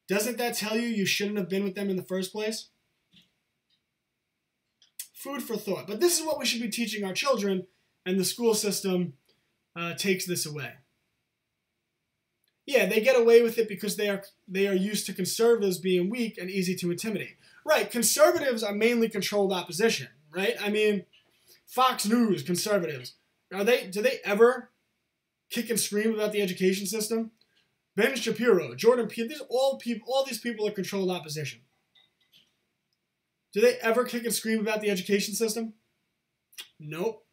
doesn't that tell you you shouldn't have been with them in the first place? Food for thought. But this is what we should be teaching our children, and the school system takes this away. Yeah, they get away with it because they are used to conservatives being weak and easy to intimidate. Right, conservatives are mainly controlled opposition, right? I mean, Fox News, conservatives. Do they ever kick and scream about the education system? Ben Shapiro, Jordan Peterson, all these people are controlled opposition. Do they ever kick and scream about the education system? Nope.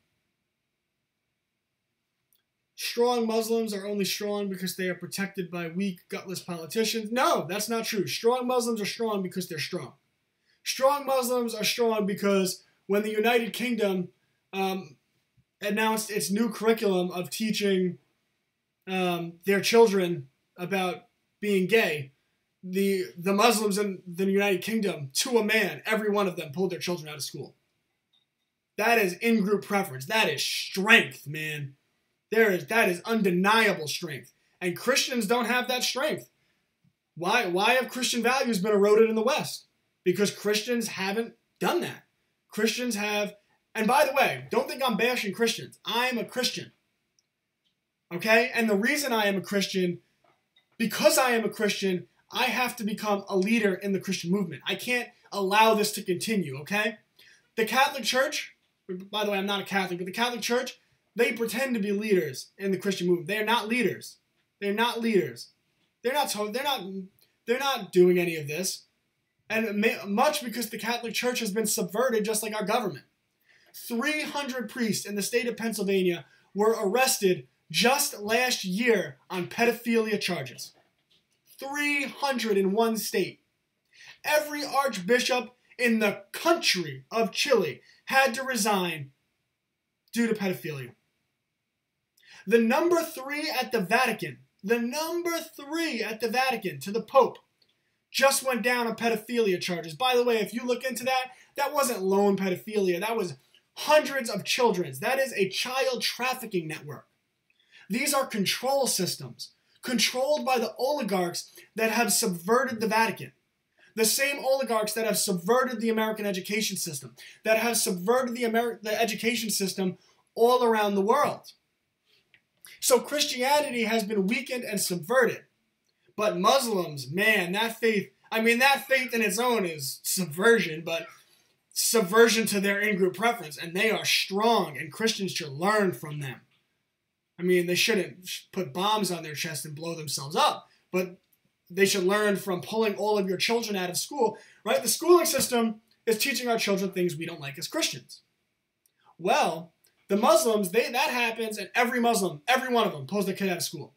Strong Muslims are only strong because they are protected by weak, gutless politicians. No, that's not true. Strong Muslims are strong because they're strong. Strong Muslims are strong because when the United Kingdom announced its new curriculum of teaching their children about being gay, the Muslims in the United Kingdom, to a man, every one of them pulled their children out of school. That is in-group preference. That is strength, man. That is undeniable strength. And Christians don't have that strength. Why have Christian values been eroded in the West? Because Christians haven't done that. Christians have, and by the way, don't think I'm bashing Christians. I'm a Christian. Okay? And the reason I am a Christian, because I am a Christian, I have to become a leader in the Christian movement. I can't allow this to continue, okay? The Catholic Church, by the way, I'm not a Catholic, but the Catholic Church, they pretend to be leaders in the Christian movement. They are not leaders. They're not leaders. They're not doing any of this. And much because the Catholic Church has been subverted just like our government. 300 priests in the state of Pennsylvania were arrested just last year on pedophilia charges. 300 in one state. Every archbishop in the country of Chile had to resign due to pedophilia. The number 3 at the Vatican, to the Pope, just went down on pedophilia charges. By the way, if you look into that, that wasn't lone pedophilia. That was hundreds of children. That is a child trafficking network. These are control systems, controlled by the oligarchs that have subverted the Vatican. The same oligarchs that have subverted the American education system, that have subverted the education system all around the world. So Christianity has been weakened and subverted. But Muslims, man, that faith in its own is subversion, but subversion to their in-group preference, and they are strong, and Christians should learn from them. I mean, they shouldn't put bombs on their chest and blow themselves up, but they should learn from pulling all of your children out of school, right? The schooling system is teaching our children things we don't like as Christians. Well, the Muslims, that happens, and every Muslim, every one of them, pulls their kid out of school.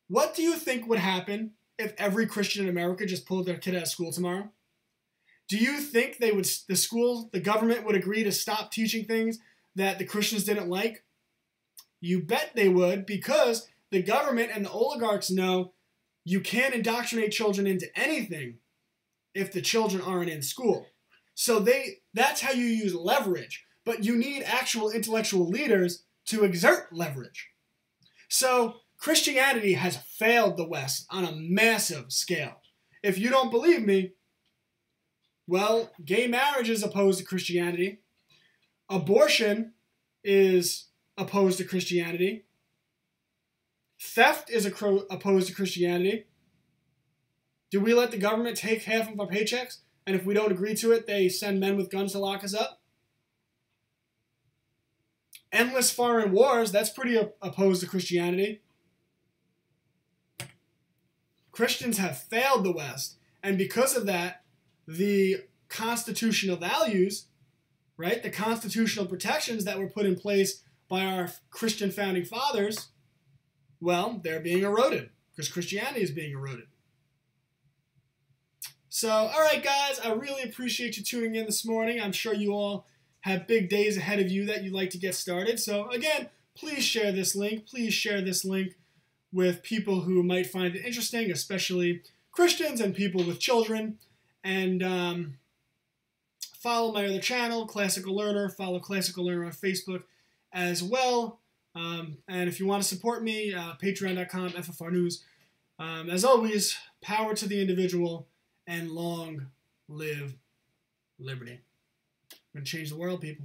What do you think would happen if every Christian in America just pulled their kid out of school tomorrow? Do you think the government would agree to stop teaching things that the Christians didn't like? You bet they would, because the government and the oligarchs know you can't indoctrinate children into anything if the children aren't in school. So that's how you use leverage. But you need actual intellectual leaders to exert leverage. So Christianity has failed the West on a massive scale. If you don't believe me, well, gay marriage is opposed to Christianity. Abortion is opposed to Christianity. Theft is opposed to Christianity. Do we let the government take half of our paychecks? And if we don't agree to it, they send men with guns to lock us up? Endless foreign wars, that's pretty opposed to Christianity. Christians have failed the West. And because of that, the constitutional values, right, the constitutional protections that were put in place by our Christian founding fathers, well, they're being eroded because Christianity is being eroded. So, all right, guys, I really appreciate you tuning in this morning. I'm sure you all have big days ahead of you that you'd like to get started. So, again, please share this link. Please share this link with people who might find it interesting, especially Christians and people with children. And follow my other channel, Classical Learner. Follow Classical Learner on Facebook as well. And if you want to support me, patreon.com, FFRnews. As always, power to the individual and long live liberty. I'm going to change the world, people.